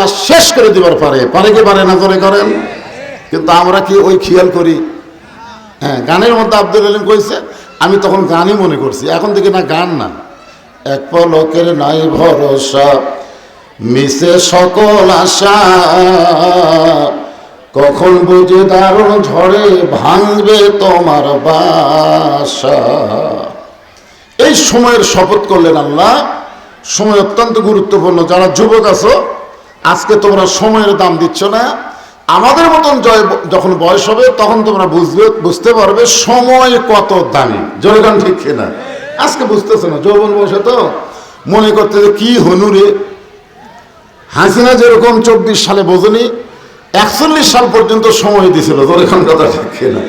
আল্লাহ শেষ করে দিবার পারে কি পারে না করে করেন? কিন্তু আমরা কি ওই খেয়াল করি? হ্যাঁ, গানের মধ্যে আব্দুল আলিম কইছে, আমি তখন গানই মনে করছি, এখন থেকে না গান না। এক পলকের নাই ভরসা, মিশে সকল আশা, কখন বুঝে দারুণ ঝড়ে ভাঙবে তোমার বাসা। এই সময়ের শপথ করলেন আল্লাহ। সময় অত্যন্ত গুরুত্বপূর্ণ। যারা যুবক আছো, আজকে তোমরা সময়ের দাম দিচ্ছ না। আমাদের মতন যখন বয়স হবে তখন তোমরা বুঝতে পারবে সময় কত দামি। জনগণ ঠিক কিনা? আজকে বুঝতেছো না, যৌবন বয়সে তো মনে করতে যে কি হনুরে। হাসিনা যেরকম 24 সালে বোঝেনি, 41 সাল পর্যন্ত সময় দিছিল। জনগণ কথা ঠিক কিনা?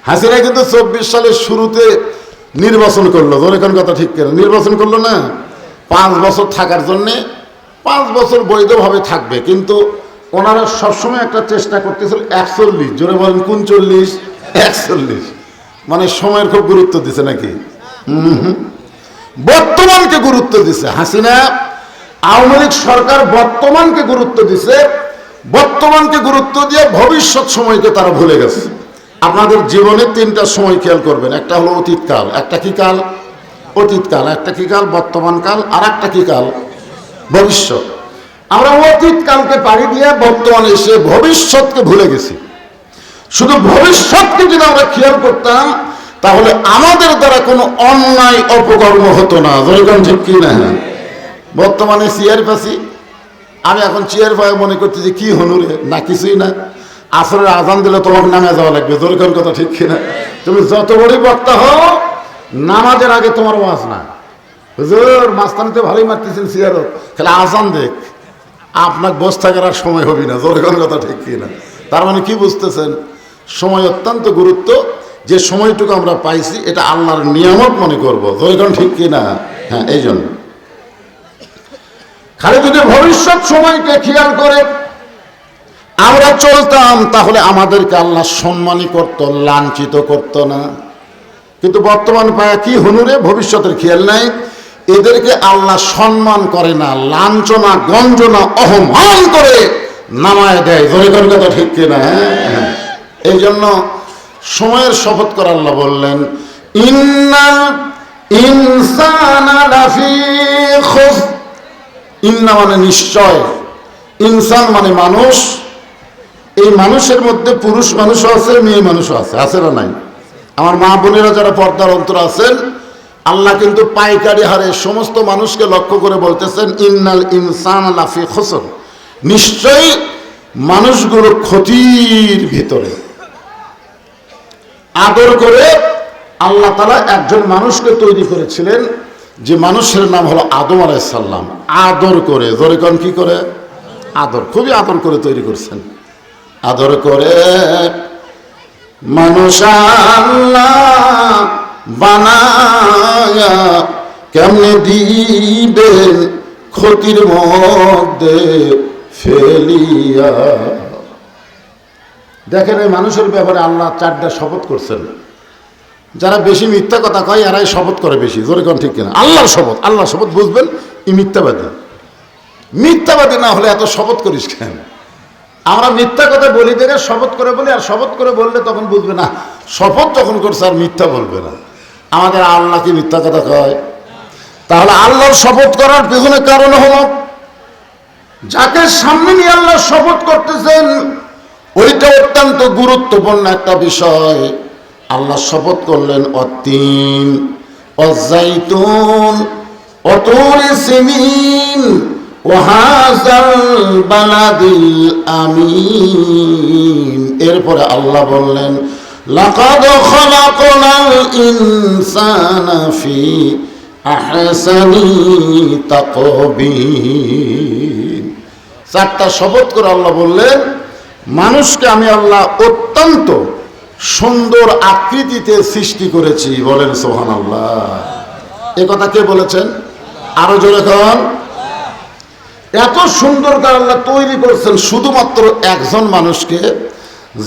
হাসিনা কিন্তু 24 সালের শুরুতে নির্বাচন করলো। জনগণ কথা ঠিক কিনা? নির্বাচন করলো না, 5 বছর থাকার জন্যে। 5 বছর বৈধভাবে থাকবে, কিন্তু ওনারা সবসময় একটা চেষ্টা করতেছিল 41। জোরে বলেন কোন 40? 41। মানে সময়ের খুব গুরুত্ব দিছে নাকি? বর্তমানকে গুরুত্ব দিছে হাসিনা। আওয়ামী লীগ সরকার বর্তমানকে গুরুত্ব দিছে। বর্তমানকে গুরুত্ব দিয়ে ভবিষ্যৎ সময়কে তারা ভুলে গেছে। আপনাদের জীবনে 3টা সময় খেয়াল করবেন। একটা হলো অতীতকাল, একটা কি কাল? অতীতকাল। একটা কি কাল? বর্তমান কাল। আর একটা কি কাল? ভবিষ্যৎ। আমরা অতীতকালকে পাড়ি দিয়ে বর্তমানে এসে ভবিষ্যৎকে ভুলে গেছি। শুধু ভবিষ্যৎকে যদি আমরা খেয়াল করতাম তাহলে আমাদের দ্বারা কোনো অন্যায় অপকর্ম হতো না। জনগণ ঠিক কি না? বর্তমানে চেয়ার পাচ্ছি, আমি এখন চেয়ার পায়ে মনে করছি যে কি হনুরে, না কিছুই না। আসরের আজান দিলে তোমাকে নামে যাওয়া লাগবে। জনগণ কথা ঠিক কিনা? তুমি যত বড়ই বক্তা হও, নামাজের আগে তোমার ওয়াজ না। হুজুর মাস্তানিতে ভালোই মারতেছেন চেয়ারত, তাহলে আজান দেখ, আপনার বসে থাকার আর সময় হবে না। জনগণ কথা ঠিক কিনা? তার মানে কি বুঝতেছেন? সময় অত্যন্ত গুরুত্ব। যে সময়টুকু আমরা পাইছি এটা আল্লাহর নিয়ামত মনে করবো। জনগণ ঠিক কিনা? হ্যাঁ, এই জন্য খালি যদি ভবিষ্যৎ সময়কে খেয়াল করে আমরা চলতাম তাহলে আমাদেরকে আল্লাহ সম্মানই করত, লাঞ্ছিত করত না। কিন্তু বর্তমান পায়া কি হনুরে, ভবিষ্যতের খেয়াল নাই। এদেরকে আল্লাহ সম্মান করে না, লাঞ্ছনা গঞ্জনা অপমান করে নামায় দেয়। জনগণ কথা ঠিক কিনা? হ্যাঁ, এই জন্য সময়ের শপথ করে আল্লাহ বললেন, ইন্নাল ইনসানা লাফি খুসর। ইন্না মানে নিশ্চয়, ইনসান মানে মানুষ। এই মানুষের মধ্যে পুরুষ মানুষও আছে, মেয়ে মানুষও আছে। আছে না নাই? আমার মা বোনেরা যারা পর্দার অন্তর আছেন, আল্লাহ কিন্তু পাইকারি হারে সমস্ত মানুষকে লক্ষ্য করে বলতেছেন, ইন্নাল ইনসান লাফি খুসর। নিশ্চয়ই মানুষগুলো ক্ষতির ভিতরে। আদর করে আল্লাহ তাআলা একজন মানুষকে তৈরি করেছিলেন, যে মানুষের নাম হলো আদম আলাইহিস সালাম। আদর করে, জোরে কোন কি করে? আদর, খুবই আদর করে তৈরি করছেন। আদর করে মানুষ আল্লাহ বানায়া কেমনে দিবেন ক্ষতির মধ্যে ফেলিয়া। দেখেন, এই মানুষের ব্যাপারে আল্লাহ 4টা শপথ করছেন। যারা বেশি মিথ্যা কথা কয় এরাই শপথ করে বেশি। জোরে কোন ঠিক কিনা? আল্লাহর শপথ, আল্লাহর শপথ বুঝবেন, এই মিথ্যাবাদী। মিথ্যাবাদী না হলে এত শপথ করিস কেন? আমরা মিথ্যা কথা বলি দেখে শপথ করে বলি, আর শপথ করে বললে তখন বুঝবে না শপথ যখন করছে আর মিথ্যা বলবে না। আমাদের আল্লাহ কি মিথ্যা কথা কয়? তাহলে আল্লাহর শপথ করার পেছনে কারণ হলো, যাকে সামনে নিয়ে আল্লাহ শপথ করতেছেন ওইটা অত্যন্ত গুরুত্বপূর্ণ একটা বিষয়। আল্লাহ শপথ করলেন অত্তিন অজাইতুন অতুরি সিনিন ওয়াহাজাল বালাদিল আমিন। এরপরে আল্লাহ বললেন, লাকাদ খালাকনাল ইনসানা ফি আহসানি তাকবীর। 4টা শপথ করে আল্লাহ বললেন, মানুষকে আমি আল্লাহ অত্যন্ত সুন্দর আকৃতিতে সৃষ্টি করেছি। বলেন সুবহানাল্লাহ। এ কথা কে বলেছেন? আরো জোরে কন। এত সুন্দর করে আল্লাহ তৈরি করছেন শুধুমাত্র একজন মানুষকে,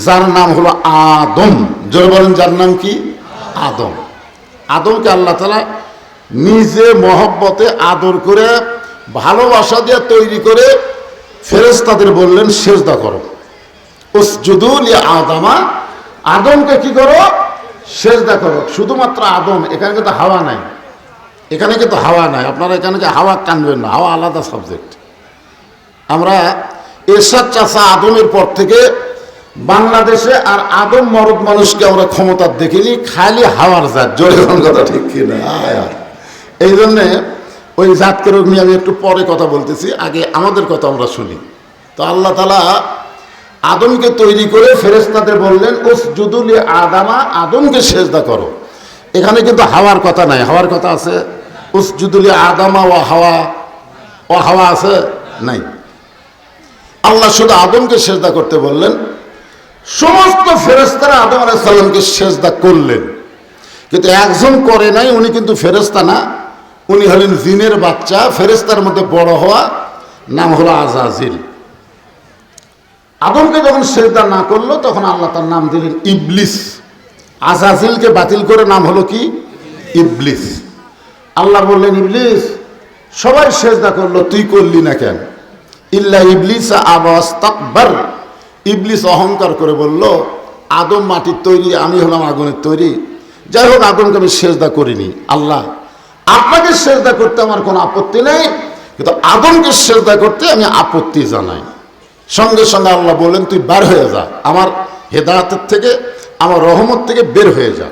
যার নাম হলো আদম। জোরে বলেন, যার নাম কি? আদম। আদমকে আল্লাহ তাআলা নিজে মহব্বতে আদর করে ভালোবাসা দিয়ে তৈরি করে ফেরেশতাদের বললেন সেজদা করো, উসজুদু লিআদামা, আদমকে কি করো, সেজদা করো। শুধুমাত্র আদম, এখানে কিন্তু হাওয়া নাই, এখানে কিন্তু হাওয়া নাই। আপনারা এখানে হাওয়া টানবেন না, হাওয়া আলাদা সাবজেক্ট। আমরা এরশাদ চাচা আদমের পর থেকে বাংলাদেশে আর আদম মরদ মানুষকে আমরা ক্ষমতা দেখিনি, খালি হাওয়ার জাত। জোরে কথা ঠিক কিনা? এই জন্যে ওই জাতকে রোগ নিয়ে আমি একটু পরে কথা বলতেছি, আগে আমাদের কথা আমরা শুনি। তো আল্লাহ তাআলা আদমকে তৈরি করে ফেরেশতাদের বললেন উসজুদু লিআদামা, আদমকে সেজদা করো। এখানে কিন্তু হাওয়ার কথা নাই, হাওয়ার কথা আছে? উসজুদু লিআদামা ওয়া হাওয়া, ও হাওয়া আছে? নাই। আল্লাহ শুধু আদমকে সেজদা করতে বললেন। সমস্ত ফেরেশতারা আদম আলাইহিস সালামকে সেজদা করলেন, কিন্তু একজন করে নাই। উনি কিন্তু ফেরেশতা না, উনি হলেন জিনের বাচ্চা, ফেরেশতার মধ্যে বড় হওয়া, নাম হলো আজাজিল। আদমকে যখন সেজদা না করলো তখন আল্লাহ তার নাম দিলেন ইবলিস। আজাজিলকে বাতিল করে নাম হলো কি? ইবলিস। আল্লাহ বললেন ইবলিস, সবাই সেজদা করলো, তুই করলি না কেন? ইল্লা ইবলিস আবা ওয়াস্তাকবার, ইবলিস অহংকার করে বলল আদম মাটির তৈরি, আমি হলাম আগুনের তৈরি। যাই হোক, আদমকে আমি সেজদা করিনি। আল্লাহ, আপনাকে সেজদা করতে আমার কোনো আপত্তি নেই, কিন্তু আদমকে সেজদা করতে আমি আপত্তি জানাই। সঙ্গে সঙ্গে আল্লাহ বললেন তুই বার হয়ে যা, আমার হেদায়েতের থেকে, আমার রহমত থেকে বের হয়ে যা।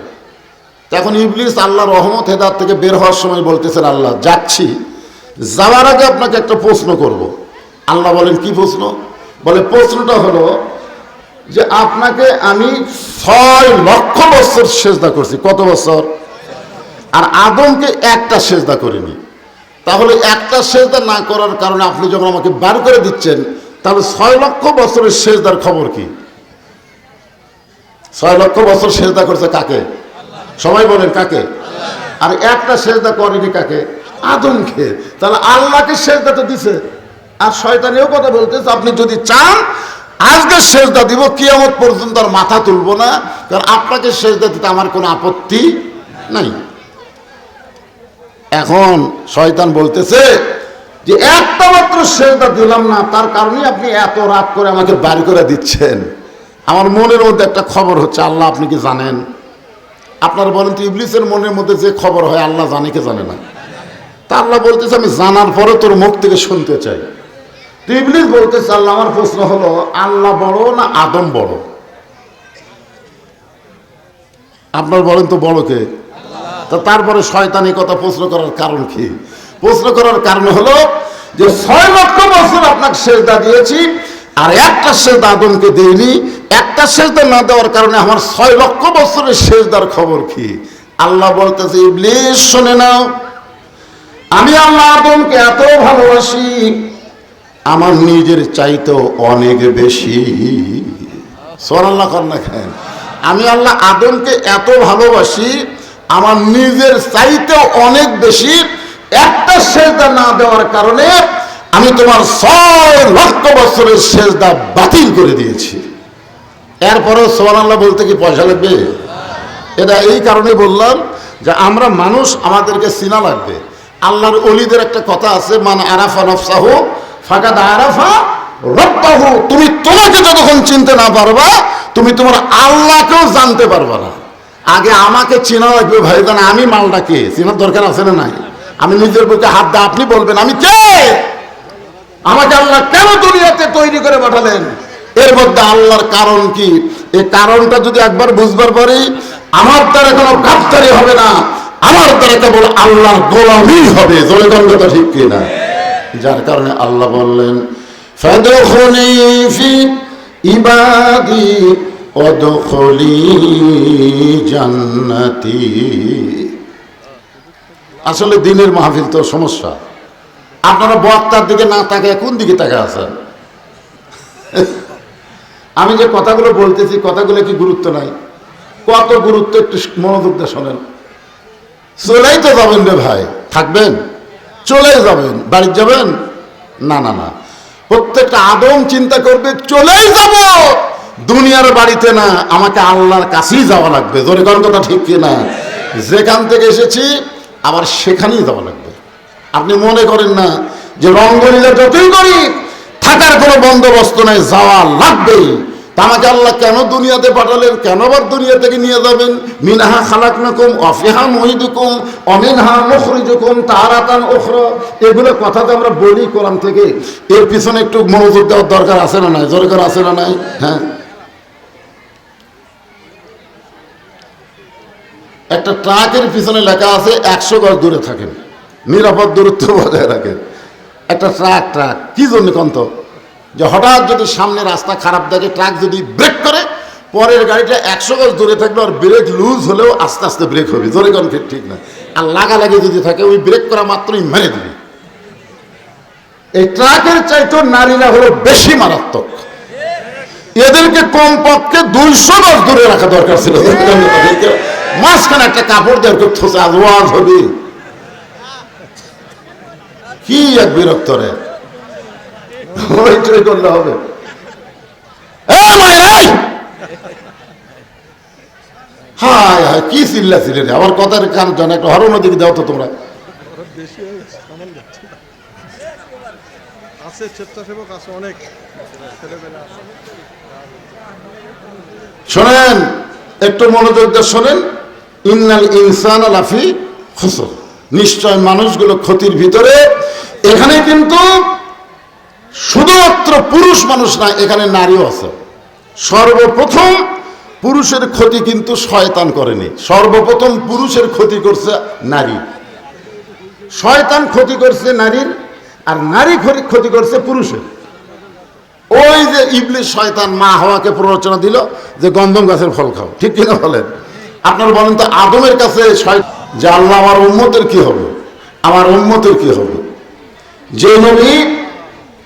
এখন ইবলিস আল্লাহর রহমত হেদায়েত থেকে বের হওয়ার সময় বলতেছেন আল্লাহ যাচ্ছি, যাওয়ার আগে আপনাকে একটা প্রশ্ন করব। আল্লাহ বলেন কি প্রশ্ন? বলে প্রশ্নটা হলো যে আপনাকে আমি 6 লক্ষ বছর সেজদা করছি। কত বছর? আর আদমকে একটা সেজদা করিনি। তাহলে একটা সেজদা না করার কারণে আপনি যখন আমাকে বার করে দিচ্ছেন, তাহলে 6 লক্ষ বছরের সেজদার খবর কি? 6 লক্ষ বছর সেজদা করছে কাকে? সবাই বলেন কাকে? আর একটা সেজদা করেনি কাকে? আদমকে। তাহলে আল্লাহকে সেজদা তো দিছে। আর শয়তানেও কথা বলতেছে আপনি যদি চান আজকে সেজদা দিব, কিয়ামত পর্যন্ত আর মাথা তুলবো না, কারণ আপনাকে সেজদা দিতে আমার কোনো আপত্তি নাই। এখন শয়তান বলতেছে যে একটা মাত্র সেজদা দিলাম না, তার কারণে আপনি এত রাগ করে আমাকে বাড়ি করে দিচ্ছেন। আমার মনের মধ্যে একটা খবর হচ্ছে, আল্লাহ আপনি কি জানেন? আপনারা বলেন তো ইবলিসের মনের মধ্যে যে খবর হয় আল্লাহ জানে কি জানে না? তা আল্লাহ বলতেছে আমি জানার পরে তোর মুখ থেকে শুনতে চাই। তো ইবলিস বলতেছে আল্লাহ, আমার প্রশ্ন হলো আল্লাহ বড় না আদম বড়? আপনার বলেন তো বড় কে? তো তারপরে শয়তান এই কথা প্রশ্ন করার কারণ কি? প্রশ্ন করার কারণ হলো যে 6 লক্ষ বছর আপনাকে সেজদা দিয়েছি, আর একটা সেজদা আদমকে দেইনি। একটা সেজদা না দেওয়ার কারণে আমার 6 লক্ষ বছরের সেজদার খবর কি? আল্লাহ বলতেছে ইবলিস শুনে নাও, আমি আল্লাহ আদমকে এত ভালোবাসি, আমার নিজের চাইতেও অনেক বেশি। সুবহানাল্লাহ কর না কেন? আমি আল্লাহ আদমকে এত ভালোবাসি, আমার নিজের চাইতেও অনেক বেশি। একটা সেজদা না দেওয়ার কারণে আমি তোমার 6 লক্ষ বছরের সেজদা বাতিল করে দিয়েছি। এরপরেও সুবহানাল্লাহ বলতে কি পয়সা লাগবে? এটা এই কারণে বললাম যে আমরা মানুষ, আমাদেরকে চিনা লাগবে। আল্লাহর ওলিদের একটা কথা আছে, মান আরাফা নফসাহু ফাকাদ আরাফা রাব্বাহু। তুমি তোমাকে যতক্ষণ চিনতে না পারবা, তুমি তোমার আল্লাহকেও জানতে পারবা না। আগে আমাকে চেনা লাগবে ভাইজান, আমি মালটা কে চেনার দরকার আছে না নাই? আমি নিজের বুকে হাত দিয়ে আপনি বলবেন আমি কে, আমাকে আল্লাহ কেন দুনিয়াতে তৈরি করে পাঠালেন, এর মধ্যে আল্লাহর কারণ কি? এই কারণটা যদি একবার বুঝবার পরে আমার দ্বারা কোনো গাফতারি হবে না, আমার দ্বারা কেবল আল্লাহর গোলামি হবে। জোরে কথা ঠিক কিনা? যার কারণে আল্লাহ বললেন ফাদখুলি ফি ইবাদি ওয়াদখুলি জান্নাতি। আসলে দিনের মাহফিল তো সমস্যা, আপনারা বক্তার দিকে না তাকায় কোন দিকে তাকায় আছেন? আমি যে কথাগুলো বলতেছি কথাগুলো কি গুরুত্ব নাই? কত গুরুত্ব, একটু মনোযোগ দিয়ে শোনেন। চলেই তো যাবেন রে ভাই, থাকবেন? চলে যাবেন, বাড়ি যাবেন? না না না, প্রত্যেকটা আদম চিন্তা করবে চলেই যাব, দুনিয়ার বাড়িতে না, আমাকে আল্লাহর কাছেই যাওয়া লাগবে। জোরে কোন কথা ঠিক কিনা? যেখান থেকে এসেছি আবার সেখানেই যাওয়া লাগবে। আপনি মনে করেন না যে রঙ্গলীলা যতই করি থাকার কোনো বন্দোবস্ত নাই, যাওয়া লাগবেই। তা আমাকে আল্লাহ কেন দুনিয়াতে পাঠালেন, কেন আবার দুনিয়া থেকে নিয়ে যাবেন? মিনহা খালাকনাকুম ওয়া ফিহা নুঈদুকুম ওয়া মিনহা নুখরিজুকুম তারাতান উখরা, এগুলো কথা তো আমরা বলি কোরআন থেকে। এর পিছনে একটু মনোযোগ দেওয়ার দরকার আছে না নাই? দরকার আছে না নাই? হ্যাঁ, একটা ট্রাকের পিছনে লেখা আছে 100 গজ দূরে থাকেন, নিরাপদ দূরত্ব বজায় রাখেন। একটা ট্রাক কি জন্য কন্ত? যে হঠাৎ যদি সামনে রাস্তা খারাপ থাকে, ট্রাক যদি ব্রেক করে, পরের গাড়িটা 100 গজ দূরে থাকলে আর ব্রেক লুজ হলেও আস্তে আস্তে ব্রেক হবে, জোরে কোন ঠিক না। আর লাগালাগি যদি থাকে, ওই ব্রেক করা মাত্রই মেরে দিবে। এই ট্রাকের চাইতে নারীরা হলো বেশি মারাত্মক। এদেরকে কমপক্ষে 200 গজ দূরে রাখা দরকার ছিল। মাঝখানে একটা কাপড় দেওয়ার ঠোঁচা আওয়াজ হবে, কি এক বিরক্ত রে, ওইটাই করলে হবে। হায় হায়, কি চিল্লা ছিলে রে, আমার কথার কান জানে, একটা হরণ দিকে দাও তো তোমরা। শোনেন, একটু মনোযোগ দিয়ে শোনেন। ইন্নাল ইনসানা লাফি খুসর, নিশ্চয় মানুষগুলো ক্ষতির ভিতরে। এখানে কিন্তু শুধুমাত্র পুরুষ মানুষ না, এখানে নারীও আছে। সর্বপ্রথম পুরুষের ক্ষতি কিন্তু শয়তান করেনি, সর্বপ্রথম পুরুষের ক্ষতি করছে নারী। শয়তান ক্ষতি করছে নারীর, আর নারী ক্ষতি করছে পুরুষের। ওই যে ইবলিস শয়তান মা হাওয়াকে প্ররোচনা দিল যে গন্ধম গাছের ফল খাও, ঠিক কিনা বলেন? আপনারা বলেন তো, আদমের কাছে যে আল্লাহ আমার উম্মতের কি হবে, আমার উম্মতের কি হবে? যে নবী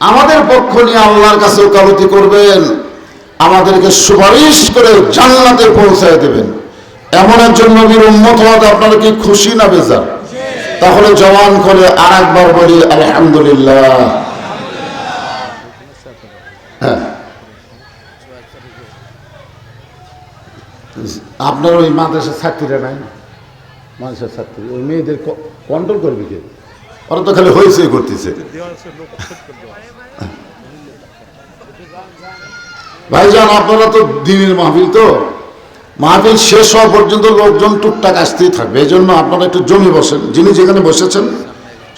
আমাদের পক্ষ নিয়ে আল্লাহর কাছে ওকালতি করবেন, আমাদেরকে সুপারিশ করে জান্নাতে পৌঁছায় দেবেন, এমন একজন নবীর উম্মত হওয়াতে আপনারা কি খুশি না বেজার? তাহলে জওয়ান করে আর একবার বলি আলহামদুলিল্লাহ। হ্যাঁ, আপনার ওই মাদ্রাসার ছাত্রীরা নাই, মানুষের ছাত্রী, ওই মেয়েদের কন্ট্রোল করবে কে? ওরা তো খালি হয়েছে করতেছে। ভাইজান, আপনারা তো দিনের মাহফিল, তো মাহফিল শেষ হওয়া পর্যন্ত লোকজন টুকটাক আসতেই থাকবে। এই জন্য আপনারা একটু জমি বসেন, যিনি যেখানে বসেছেন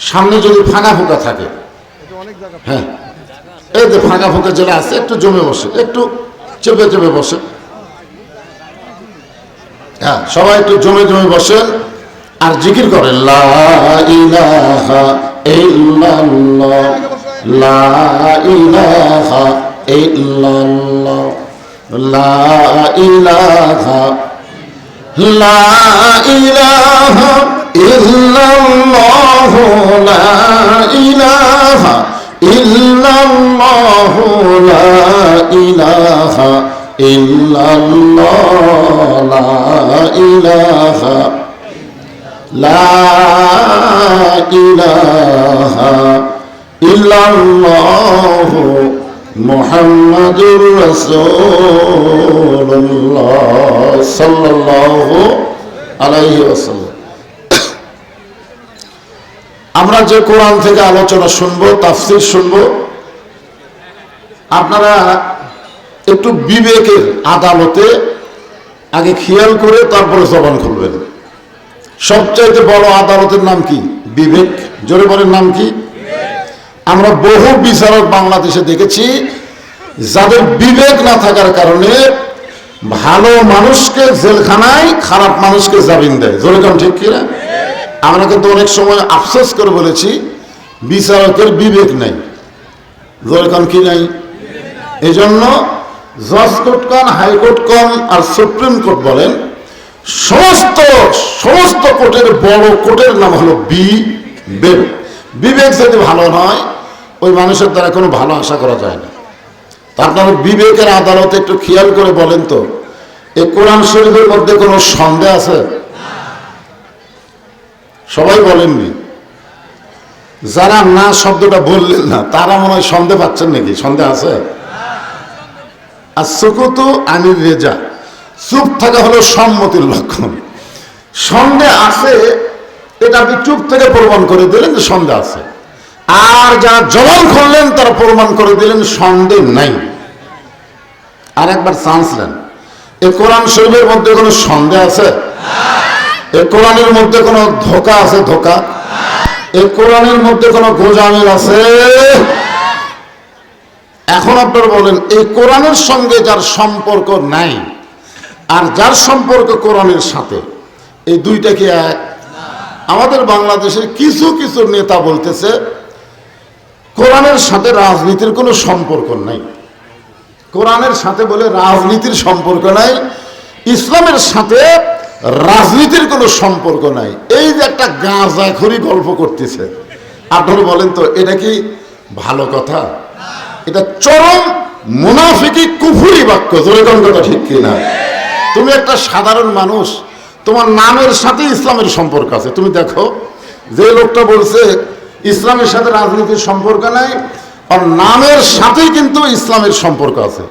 সামনে যদি ফাঁকা ফোঁকা থাকে, হ্যাঁ, এই যে ফাঁকা ফোঁকা জেলা আছে, একটু জমে বসে, একটু চেপে চেপে বসে। হ্যাঁ, সবাই একটু জমে জমে বসেন আর জিকির করেন, লা ইলাহা ইল্লাল্লাহ, লা ইলাহা ইল্লাল্লাহ, লা ইলাহা, লা ইলাহা ইল্লাল্লাহ, লা ইলাহা ইল্লাল্লাহ, লা ইলাহা ইল্লাল্লাহ, লা ইলাহা, লা ইলাহা ইল্লাল্লাহ, মুহাম্মাদুর রাসূলুল্লাহ সাল্লাল্লাহু আলাইহি ওয়াসাল্লাম। আমরা যে কোরআন থেকে আলোচনা শুনবো, তাফসীর শুনবো, আপনারা একটু বিবেকের আদালতে আগে খেয়াল করে তারপরে জবান খুলবেন। সবচাইতে বড় আদালতের নাম কি? বিবেক। জোরে বলেন, নাম কি? আমরা বহু বিচারক বাংলাদেশে দেখেছি যাদের বিবেক না থাকার কারণে ভালো মানুষকে জেলখানায়, খারাপ মানুষকে জামিন দেয়। জোরে কম ঠিক কিনা? আমরা কিন্তু অনেক সময় আফসোস করে বলেছি বিচারকের বিবেক নাই। জোরে কম কি নাই? এই জন্য জজ কোর্ট কন, হাইকোর্ট কন আর সুপ্রিম কোর্ট বলেন, সমস্ত কোর্টের বড় কোর্টের নাম হলো বিবেক। বিবেক যদি ভালো নয়, ওই মানুষের দ্বারা কোনো ভালো আশা করা যায় না। তা আপনারা বিবেকের আদালতে একটু খেয়াল করে বলেন তো, এই কোরআন শরীফের মধ্যে কোনো সন্দেহ আছে? সবাই বলেননি। যারা না শব্দটা বললেন না, তারা মনে হয় সন্দেহ পাচ্ছেন নাকি? সন্দেহ আছে? আর সুকুতু আনির রেজা, চুপ থাকা হলো সম্মতির লক্ষণ। সন্দেহ আছে, এটা আপনি চুপ থেকে প্রমাণ করে দিলেন যে সন্দেহ আছে। আর যারা জবান খুললেন তারা প্রমাণ করে দিলেন সন্দেহ নাই। আর একবার চান্স নেন, এই কোরআন শরীফের মধ্যে কোনো সন্দেহ আছে? এই কোরআনের মধ্যে কোনো ধোঁকা আছে? ধোঁকা? এই কোরআনের মধ্যে কোনো গোজামিল আছে? এখন আপনারা বলেন, এই কোরআনের সঙ্গে যার সম্পর্ক নাই আর যার সম্পর্ক কোরআনের সাথে, এই দুইটা কি এক? আমাদের বাংলাদেশের কিছু কিছু নেতা বলতেছে কোরআনের সাথে রাজনীতির কোনো সম্পর্ক নাই। কোরআনের সাথে বলে রাজনীতির সম্পর্ক নাই, ইসলামের সাথে রাজনীতির কোনো সম্পর্ক নাই। এই যে একটা গাঁজাখড়ি গল্প করতেছে, আপনারা বলেন তো এটা কি ভালো কথা? এটা চরম মুনাফিকি কুফরি বাক্য। জোরে কোন কথা ঠিক কিনা? তুমি একটা সাধারণ মানুষ, তোমার নামের সাথে ইসলামের সম্পর্ক আছে। তুমি দেখো, যে লোকটা বলছে ইসলামের সাথে রাজনীতির সম্পর্ক নাই, আর নামের সাথেই কিন্তু ইসলামের সম্পর্ক আছে।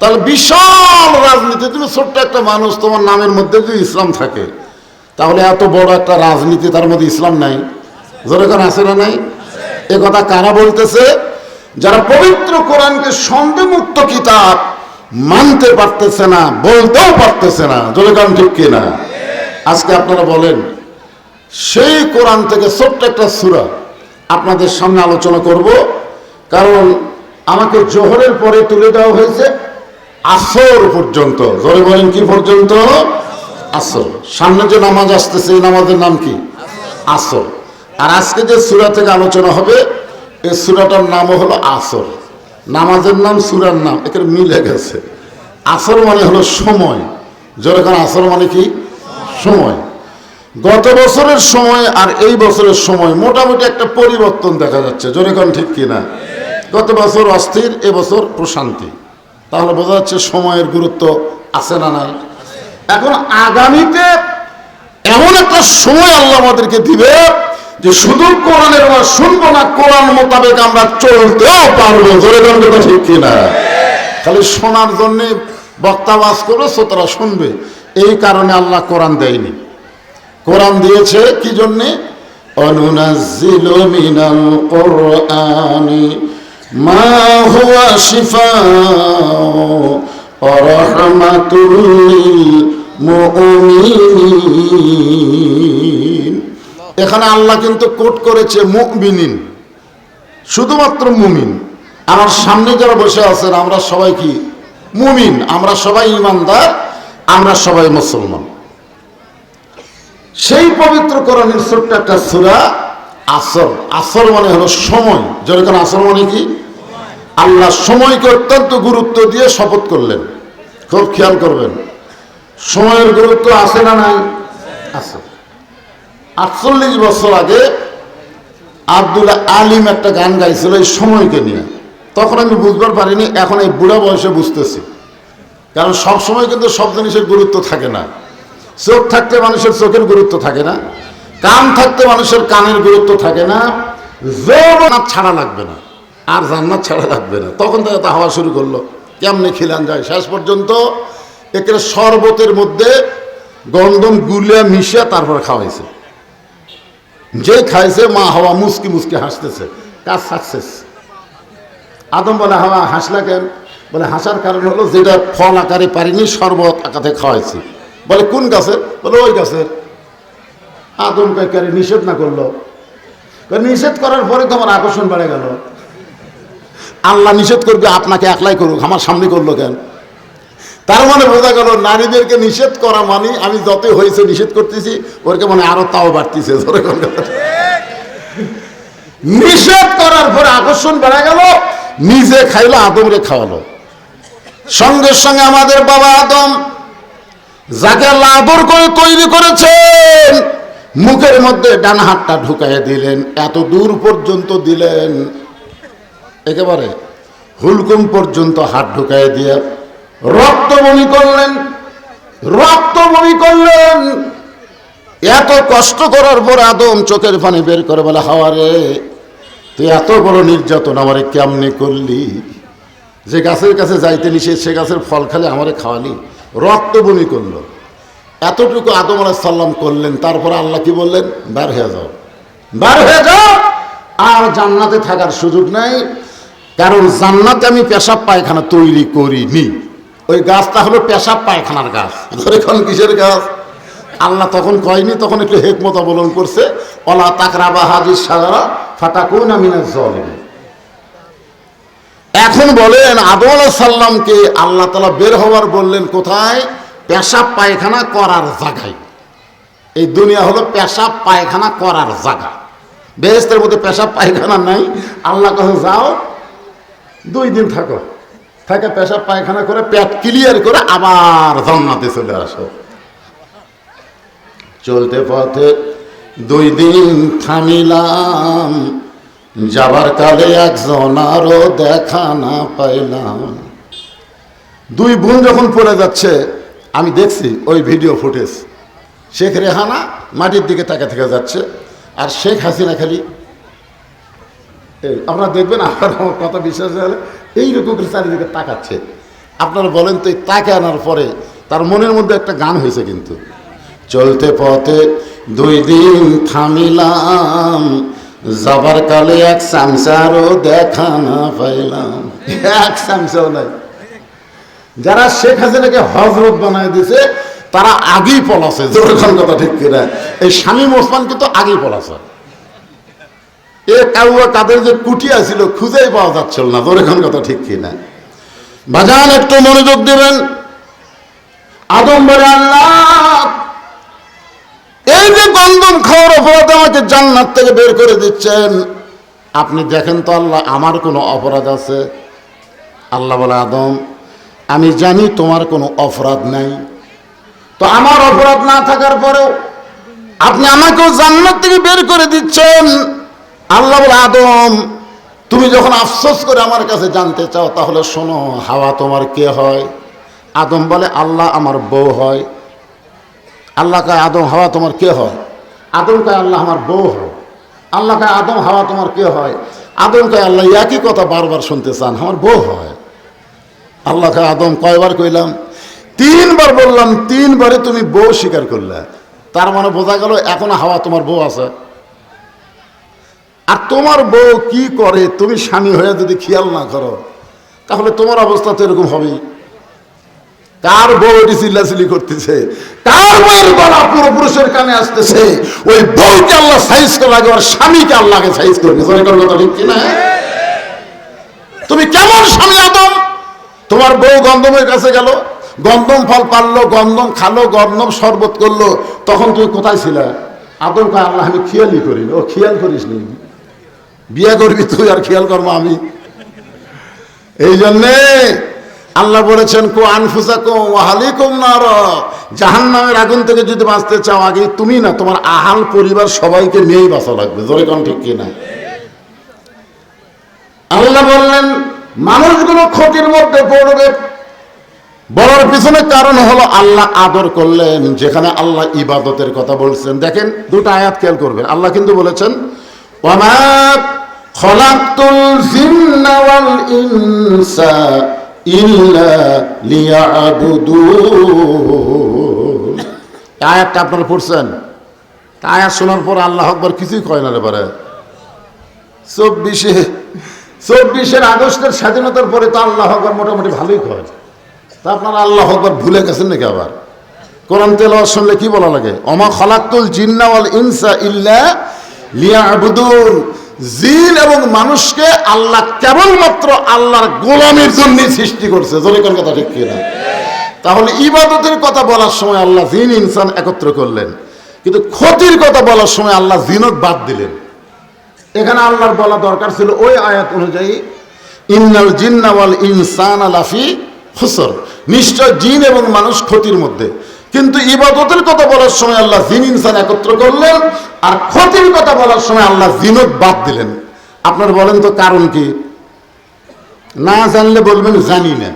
তাহলে বিশাল রাজনীতি, তুমি ছোট্ট একটা মানুষ, তোমার নামের মধ্যে যদি ইসলাম থাকে, তাহলে এত বড় একটা রাজনীতি, তার মধ্যে ইসলাম নাই? জোরে কোন আছে না নাই? এ কথা কারা বলতেছে? যারা পবিত্র কোরআনকে সন্দেহমুক্ত কিতাব মানতে পারতেছে না, বলতেও পারতেছে না। জোরে কোন ঠিক কিনা? আজকে আপনারা বলেন, সেই কোরআন থেকে ছোট্ট একটা সূরা আপনাদের সামনে আলোচনা করব। কারণ আমাকে জোহরের পরে তুলে দেওয়া হয়েছে আসর পর্যন্ত। জোরে বলেন কি পর্যন্ত? আসর। সামনে যে নামাজ আসতেছে, এই নামাজের নাম কি? আসর। আর আজকে যে সূরা থেকে আলোচনা হবে, এই সূরাটার নামও হলো আসর। নামাজের নাম, সূরার নাম এখানে মিলে গেছে। আসর মানে হলো সময়। যেরকম আসর মানে কি? সময়। গত বছরের সময় আর এই বছরের সময় মোটামুটি একটা পরিবর্তন দেখা যাচ্ছে। যেরকম ঠিক কিনা? গত বছর অস্থির, এবছর প্রশান্তি। তাহলে বোঝা যাচ্ছে সময়ের গুরুত্ব আছে না নাই? এখন আগামীতে এমন একটা সময় আল্লাহ আমাদেরকে দিবে যে শুধু কোরআনের আওয়াজ শুনবো না, কোরআন মোতাবেক আমরা চলতেও পারবো। জোরে কথা ঠিক কিনা? খালি শোনার জন্য বক্তা ওয়াজ করবে, শ্রোতারা শুনবে, এই কারণে আল্লাহ কোরআন দেয়নি। কোরআন দিয়েছে কি জন্যে? অনুনাজ্জিলু মিনাল কুরআনি মা হুয়া শিফাউ ওয়া রাহমাতুল লিল মুমিনিন। এখানে আল্লাহ কিন্তু কোট করেছে মুমিনিন, শুধুমাত্র মুমিন। আমার সামনে যারা বসে আছেন আমরা সবাই কি মুমিন? আমরা সবাই ঈমানদার, আমরা সবাই মুসলমান। সেই পবিত্র কোরআনের ছোট্ট একটা সূরা আসর। আসর মানে হলো সময়। যেরকম আসর মানে কি? আল্লাহ সময়কে অত্যন্ত গুরুত্ব দিয়ে শপথ করলেন। খুব খেয়াল করবেন, সময়ের গুরুত্ব আছে না নাই? আছে। 48 বছর আগে আব্দুল্লাহ আলিম একটা গান গাইছিল এই সময়কে নিয়ে। তখন আমি বুঝবার পারিনি, এখন এই বুড়া বয়সে বুঝতেছি। কারণ সব সময় কিন্তু সব জিনিসের গুরুত্ব থাকে না। চোখ থাকতে মানুষের চোখের গুরুত্ব থাকে না, কান থাকতে মানুষের কানের গুরুত্ব থাকে না, জান্নাত ছাড়া লাগবে না, আর জান্নাত ছাড়া লাগবে না। তখন থেকে তা হওয়া শুরু করলো, কেমনে খিলান যায়। শেষ পর্যন্ত একে শরবতের মধ্যে গন্ধম গুলিয়া মিশিয়ে তারপর খাওয়াইছে। যে খাইছে মা হাওয়া মুসকি মুসকি হাসতেছে, কাজ সাকসেস। আদম বলে, হাওয়া হাসলা কেন? বলে হাসার কারণ হলো যেটা ফল আকারে পারিনি শরবত আকারে খাওয়াইছি। বলে কোন গাছের? বলে ওই গাছের। আদম কারে নিষেধ না করলো? নিষেধ করার পরে তোমার আকর্ষণ বেড়ে গেল। আল্লাহ নিষেধ করবে আপনাকে একলাই করুক, আমার সামনে করলো কেন? তার মানে বোঝা গেল নারীদেরকে নিষেধ করা মানে আমি যতই হয়েছে নিষেধ করতেছি, ওরকে মানে আরো তাও বাড়তিছে। নিষেধ করার পরে আকর্ষণ বেড়ে গেল, নিজে খাইলো, আদমরে খাওয়ালো। সঙ্গে সঙ্গে আমাদের বাবা আদম, যাকে আল্লাহ আদর করে তৈরি করেছেন, মুখের মধ্যে ডান হাতটা ঢুকাইয়া দিলেন। এত দূর পর্যন্ত দিলেন, একেবারে হুলকুম পর্যন্ত হাত ঢুকাইয়া দিয়ে রক্ত বমি করলেন, রক্ত বমি করলেন। এত কষ্ট করার পর আদম চোখের পানি বের করে বলে, হাওয়া রে, তুই এত বড় নির্যাতন আমারে কেমনে করলি? যে গাছের কাছে যাইতে নিষেধ, সে গাছের ফল খালে আমারে খাওয়ালি, রক্ত বমি করলো। এতটুকু আদম আলাইহিস সালাম করলেন। তারপর আল্লাহ কি বললেন? বার হয়ে যাও, বার হয়ে যাও। আর জান্নাতে থাকার সুযোগ নাই, কারণ জান্নাতে আমি পেশাব পায়খানা তৈরি করিনি। ওই গাছটা হলো পেশাব পায়খানার গাছ। এখন কিসের গাছ আল্লাহ তখন কয়নি, তখন একটু হিকমত অবলম্বন করছে, ওয়ালা তাকরাবা হাযিহিস শাজারা ফাতাকুনা মিনাজ জালিমিন। এখন বলেন আদম আলাইহিস সালামকে আল্লাহ তাআলা বের হওয়ার বললেন কোথায়? পেশাব পায়খানা করার জায়গায়। এই দুনিয়া হলো পেশাব পায়খানা করার জায়গা। বেহেশতের মধ্যে পেশাব পায়খানা নাই। আল্লাহ কাছে যাও, 2 দিন থাকো, থাকে পেশাব পায়খানা করে পেট ক্লিয়ার করে আবার জান্নাতে চলে আসো। চলতে পথে 2 দিন থামিলাম, যাবার কালে একজন আরো দেখা না পাইলাম। 2 বোন যখন পড়ে যাচ্ছে, আমি দেখছি ওই ভিডিও ফুটেজ, শেখ রেহানা মাটির দিকে তাকে থেকে যাচ্ছে, আর শেখ হাসিনা খালি আপনারা দেখবেন, আপনার আমার কথা বিশ্বাস হলে এইরকম করে চারিদিকে তাকাচ্ছে। আপনারা বলেন তো, এই তাকে আনার পরে তার মনের মধ্যে একটা গান হয়েছে কিন্তু, চলতে পথে 2 দিন থামিলাম, যাবার কালে এক চামচারও দেখা না পাইলাম। এক চামচাও নাই। যারা শেখ হাসিনাকে হজরত বানায় দিছে তারা আগেই পলাছে। জোরখান কথা ঠিক কিনা? এই শামীম ওসমান কিন্তু আগেই পলাছে। এ কাউয়া কাদের যে কুটিয়া ছিল খুঁজেই পাওয়া যাচ্ছিল না। জোরখান কথা ঠিক কিনা? বাজান একটু মনোযোগ দিবেন। আদম বলে, আল্লাহ এই যে গন্ধম খাওয়ার অপরাধ আমাকে জান্নাত থেকে বের করে দিচ্ছেন, আপনি দেখেন তো আল্লাহ আমার কোনো অপরাধ আছে? আল্লাহ বলে, আদম আমি জানি তোমার কোনো অপরাধ নাই, তো আমার অপরাধ না থাকার পরেও আপনি আমাকেও জান্নাত থেকে বের করে দিচ্ছেন। আল্লাহ বলে, আদম তুমি যখন আফসোস করে আমার কাছে জানতে চাও তাহলে শোনো, হাওয়া তোমার কে হয়? আদম বলে, আল্লাহ আমার বউ হয়। আল্লাহ কয়, আদম হাওয়া তোমার কে হয়? আদম কয়, আল্লাহ আমার বউ হয়। আল্লাহ কয়, আদম হাওয়া তোমার কে হয়? আদম কয়, আল্লাহ একই কথা বারবার শুনতে চান, আমার বউ হয়। আল্লাহ কয়, আদম কয়বার কইলাম? 3 বার বললাম, 3 বারে তুমি বউ স্বীকার করলে। তার মানে বোঝা গেল এখনো হাওয়া তোমার বউ আছে। আর তোমার বউ কি করে তুমি স্বামী হয়ে যদি খেয়াল না করো, তাহলে তোমার অবস্থা তো এরকম হবেই। কার বউ এটি চিল্লাচিল্লি করতেছে, কার বউয়ের গলা পুরুষের কানে আসতেছে, ওই বউকে আল্লাহ সাইজ করে লাগে, ওর স্বামীকে আল্লাহকে সাইজ করবে। কথা ঠিক কিনা? তুমি কেমন স্বামী আদম? তোমার বউ গন্ধমের কাছে গেল, গন্ধম ফল পারলো, গন্ধম খালো, গন্ধম শরবত করলো, তখন তুমি কোথায় ছিলে? আদম কয়, আল্লাহ আমি খেয়ালই করিনি। ও খেয়াল করিস নি? বিয়ে করবি তুই আর খেয়াল করবো আমি? এই জন্যে আল্লাহ বলেছেন, কো আনফুসাকুম ওয়া আহলিকুম নার, জাহান্নামের আগুন থেকে যদি বাঁচতে চাও আগে তুমি না, তোমার আহাল পরিবার সবাইকে নিয়েই বাঁচা লাগবে। জোরে কোন ঠিক কিনা? আল্লাহ বললেন মানুষগুলো ক্ষতির মধ্যে পড়বে। বলার পিছনে কারণ হলো আল্লাহ আদর করলেন, যেখানে আল্লাহ ইবাদতের কথা বলছেন। দেখেন 2টা আয়াত খেয়াল করবেন। আল্লাহ কিন্তু বলেছেন, ওয়ামা খলাকতুল জিন্না ওয়াল ইনসা ইল্লা লিয়াবুদুন। আয়াতটা আপনারা পড়ছেন? আয়াত শোনার পর আল্লাহ আকবার কিছুই কয় না রে বারে। 24 আগস্টের স্বাধীনতার পরে তো আল্লাহ আকবার মোটামুটি ভালোই কয়। তা আপনারা আল্লাহ আকবার ভুলে গেছেন নাকি? আবার কোরআন তেলাওয়াত শুনলে কি বলা লাগে? ওমা খলাকতুল জিন্না ওয়াল ইনসা ইল্লা লিয়াবুদুন। জিন এবং মানুষকে আল্লাহ কেবলমাত্র আল্লাহর গোলামের জন্য সৃষ্টি করছে। জলিকর কথা ঠিক কিনা? তাহলে ইবাদতের কথা বলার সময় আল্লাহ জিন ইনসান একত্র করলেন, কিন্তু ক্ষতির কথা বলার সময় আল্লাহ জিনক বাদ দিলেন। এখানে আল্লাহর বলা দরকার ছিল ওই আয়াত অনুযায়ী, ইন্নাল জিন্না ওয়াল ইনসানা লাফি খুসর, নিশ্চয় জিন এবং মানুষ ক্ষতির মধ্যে। কিন্তু ইবাদতের কথা বলার সময় আল্লাহ জিন ইনসান একত্র করলেন, আর ক্ষতির কথা বলার সময় আল্লাহ জিনক বাদ দিলেন। আপনারা বলেন তো কারণ কি? না জানলে বলবেন জানি না।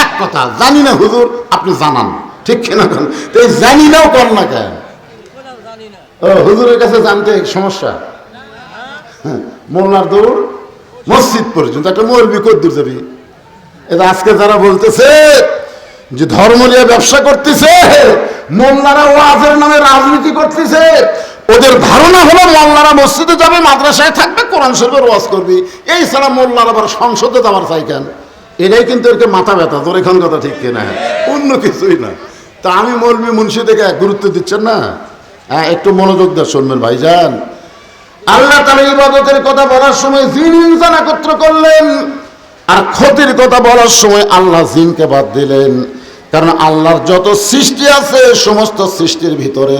এক কথা, জানি না হুজুর, আপনি জানান, ঠিক কিনা? তো এই জানি নাও কর না কেন? ও হুজুরের কাছে জানতে সমস্যা? মোল্লার দৌড় মসজিদ পর্যন্ত, একটা মৌলবি কদ্দুর যাবি? এটা আজকে যারা বলতেছে যে ধর্ম নিয়ে ব্যবসা করতেছে, মোল্লারা ওয়াজের নামে রাজনীতি করতেছে, ওদের ধারণা হলো মোল্লারা মসজিদে যাবে, মাদ্রাসায় থাকবে, কোরআন শরীফের ওয়াজ করবি, এই ছাড়া মোল্লারা আবার সংসদে যাওয়ার চাই কেন? এটাই কিন্তু এরকে মাথা ব্যথা, তোর এখন কথা ঠিক কিনা, অন্য কিছুই না। তা আমি মৌলবি মুন্সি দেখে গুরুত্ব দিচ্ছেন না? হ্যাঁ, একটু মনোযোগ দিয়ে শুনবেন ভাইজান। আল্লাহ তাআলা ইবাদতের কথা বলার সময় জিন ইনসান একত্র করলেন, আর ক্ষতির কথা বলার সময় আল্লাহ জিনকে বাদ দিলেন। কারণ আল্লাহর যত সৃষ্টি আছে সমস্ত সৃষ্টির ভিতরে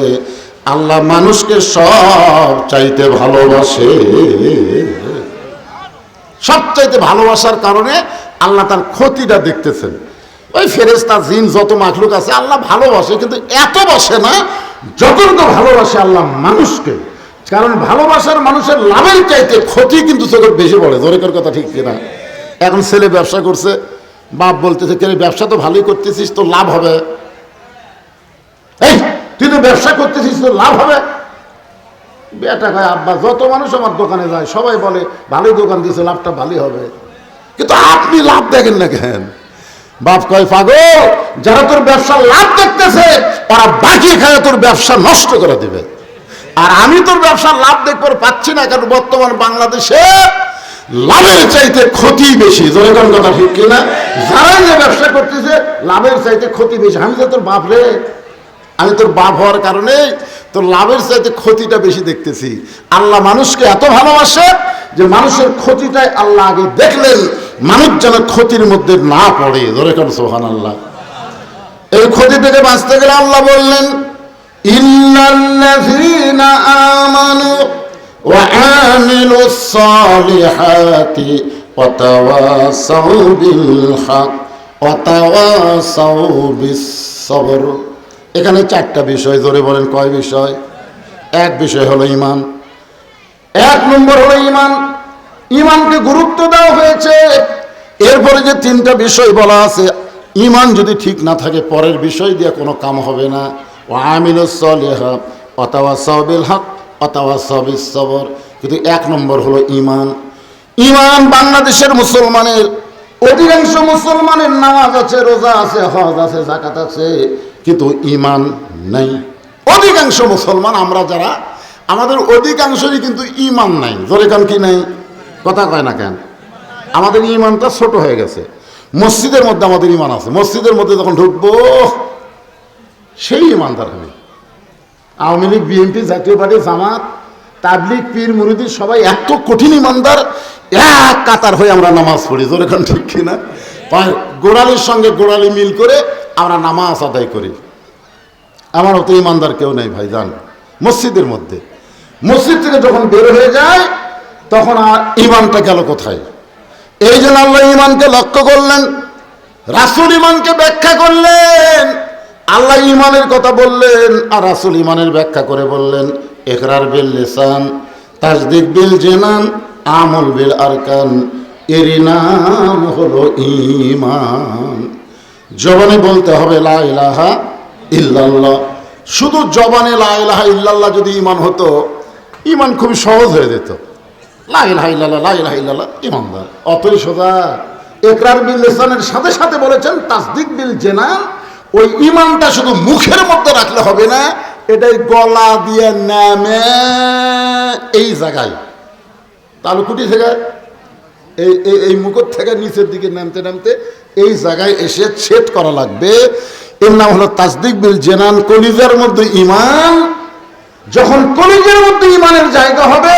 আল্লাহ মানুষকে সব চাইতে ভালোবাসে। সব চাইতে ভালোবাসার কারণে আল্লাহ তার ক্ষতিটা দেখতেছেন। ওই ফেরেশতা জিন যত মাখলুক আছে আল্লাহ ভালোবাসে, কিন্তু এত বাসে না যতটুকু ভালোবাসে আল্লাহ মানুষকে। কারণ ভালোবাসার মানুষের লাভের চাইতে ক্ষতি কিন্তু চোখের বেশি পড়ে। জোরেকার কথা ঠিক কিনা? এখন ছেলে ব্যবসা করছে, বাপ বলতেছে কে ব্যবসা তো ভালোই করতেছিস, তো লাভ হবে। এই তুই তো ব্যবসা করতেছিস, তো লাভ হবে। বেটা কয় আব্বা যত মানুষ আমার দোকানে যায় সবাই বলে ভালোই দোকান দিয়েছে, লাভটা ভালোই হবে, কিন্তু আপনি লাভ দেখেন না কেন? বাপ কয় পাগল, যারা তোর ব্যবসার লাভ দেখতেছে তারা বাকি খায় তোর ব্যবসা নষ্ট করে দিবে। আর আমি তোর ব্যবসার লাভ দেখবার পাচ্ছি না, কারণ বর্তমান বাংলাদেশে লাভের চাইতে ক্ষতি বেশি। জনগণ কথা ঠিক কিনা? যারা যে ব্যবসা করতেছে লাভের চাইতে ক্ষতি বেশি। আমি তো তোর বাপ রে, আমি তোর বাপ হওয়ার কারণে তোর লাভের চাইতে ক্ষতিটা বেশি দেখতেছি। আল্লাহ মানুষকে এত ভালোবাসে যে মানুষের ক্ষতিটাই আল্লাহ আগে দেখলেন, মানুষ যেন ক্ষতির মধ্যে না পড়ে। ধরে কেন সুবহানাল্লাহ। এই ক্ষতি থেকে বাঁচতে গেলে আল্লাহ বললেন ইন্নাল্লাযীনা আমানু ওয়া আমিলুস সালিহাতি ওয়া তাওয়াসাউ বিল হক ওয়া তাওয়াসাউ বিস সবর। এখানে চারটা বিষয়, ধরে বলেন কয় বিষয়? এক বিষয় হলো ঈমান। এক নম্বর হলো ঈমান। ঈমানকে গুরুত্ব দেওয়া হয়েছে। এরপরে যে তিনটা বিষয় বলা আছে, ঈমান যদি ঠিক না থাকে পরের বিষয় দিয়ে কোনো কাম হবে না। ওয়া আমিলুস সালিহাত ওয়া তাওয়াসাউ বিল হক ওয়া তাওয়াসাউ বিস সবর। কিন্তু এক নম্বর হলো ঈমান। ঈমান বাংলাদেশের মুসলমানের অধিকাংশ মুসলমানের নামাজ আছে, রোজা আছে, হজ আছে, যাকাত আছে, কিন্তু ঈমান নাই। অধিকাংশ মুসলমান আমরা যারা, আমাদের অধিকাংশই কিন্তু ঈমান নাই। জোরে কান কি নাই? কথা কয় না কেন? আমাদের ঈমানটা ছোট হয়ে গেছে। মসজিদের মধ্যে আমাদের ঈমান আছে, মসজিদের মধ্যে যখন ঢুকবো সেই ঈমানদার আমি। আওয়ামী লীগ, বিএনপি, জাতীয় পার্টি, জামাত, তাবলিগ, পীর, মুরিদি সবাই এত কঠিন ঈমানদার, এক কাতার হয়ে আমরা নামাজ পড়ি। জোরে কান ঠিক কিনা? গোড়ালির সঙ্গে গোড়ালি মিল করে আমরা নামাজ আদায় করি। আমার অত ঈমানদার কেউ নেই ভাইজান মসজিদের মধ্যে। মসজিদ থেকে যখন বের হয়ে যায় তখন আর ঈমানটা গেল কোথায়? এই জন্য আল্লাহ ঈমানকে লক্ষ্য করলেন, রাসূল ঈমানকে ব্যাখ্যা করলেন। আল্লাহ ঈমানের কথা বললেন আর রাসূল ঈমানের ব্যাখ্যা করে বললেন ইকরার বিল লিসান, তাসদীক বিল জিনান, আমল বিল আরকান। এরই নাম হলো ঈমান। জবানে বলতে হবে লা ইলাহা ইল্লাল্লাহ। শুধু জবানে লা ইলাহা ইল্লাল্লাহ যদি ঈমান হতো, ঈমান খুবই সহজ হয়ে যেত। লা ইলাহা ইল্লাল্লাহ, লা ইলাহা ইল্লাল্লাহ, ঈমানদার। অতই সোজা। ইকরার বিল লিসানের সাথে সাথে বলেছেন তাসদীক বিল জিনান। ওই ঈমানটা শুধু মুখের মধ্যে রাখলে হবে না, এটাই গলা দিয়ে নামে এই জায়গায়, তালুকুটি থেকে এই মুখের থেকে নিচের দিকে নামতে নামতে এই জায়গায় এসে ছেদ করা লাগবে। এর নাম হলো তাসদীক বিল জিনান, কলিজার মধ্যে ঈমান। যখন কলিজার মধ্যে ঈমানের জায়গা হবে,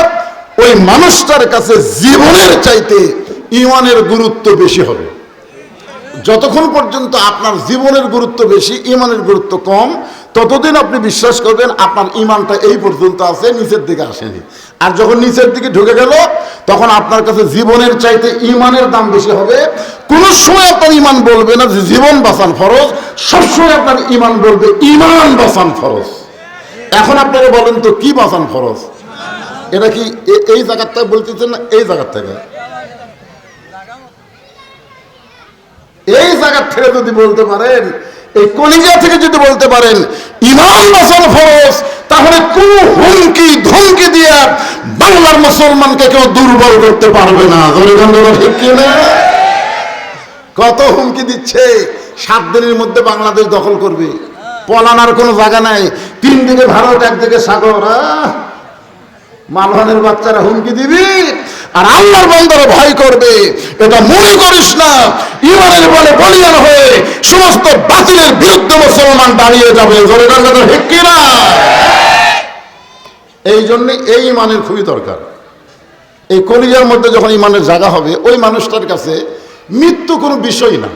ওই মানুষটার কাছে জীবনের চাইতে ঈমানের গুরুত্ব বেশি হবে। যতক্ষণ পর্যন্ত আপনার জীবনের গুরুত্ব বেশি, ঈমানের গুরুত্ব কম, ততদিন আপনি বিশ্বাস করবেন আপনার ঈমানটা এই পর্যন্ত আছে, নিচের দিকে আসেনি। আর যখন নিচের দিকে ঢুকে গেল তখন আপনার কাছে জীবনের চাইতে ঈমানের দাম বেশি হবে। কোনো সময় আপনার ঈমান বলবে না যে জীবন বাঁচান ফরজ, সবসময় আপনার ঈমান বলবে ঈমান বাঁচান ফরজ। এখন আপনারা বলেন তো কি বাঁচান ফরজ? এটা কি এই জায়গার থেকে বলতেছেন না এই জায়গার থেকে? এই জায়গার থেকে যদি বলতে পারেন, এই কলিজা থেকে যদি বলতে পারেন ঈমান বাঁচান ফরজ, তাহলে কোন হুমকি ধমকি দিয়ে বাংলার মুসলমানকে কেউ দুর্বল করতে পারবে না। ঠিক কিনা? কত হুমকি দিচ্ছে, 7 দিনের মধ্যে বাংলাদেশ দখল করবে, পলানার কোনো জায়গা নাই। তিন দিকে ভারত, একদিকে সাগর। মালহানের বাচ্চারা হুমকি দিবি আর আল্লাহর বান্দারা ভয় করবে, এটা মনে করিস না। ইমানের বলে বলিয়ান হয়ে সমস্ত বাতিলের বিরুদ্ধে মুসলমান দাঁড়িয়ে যাবে। ঠিক কিনা? এই জন্য এই ইমানের খুবই দরকার। এই কলিজার মধ্যে যখন ইমানের জায়গা হবে, ওই মানুষটার কাছে মৃত্যু কোনো বিষয় না।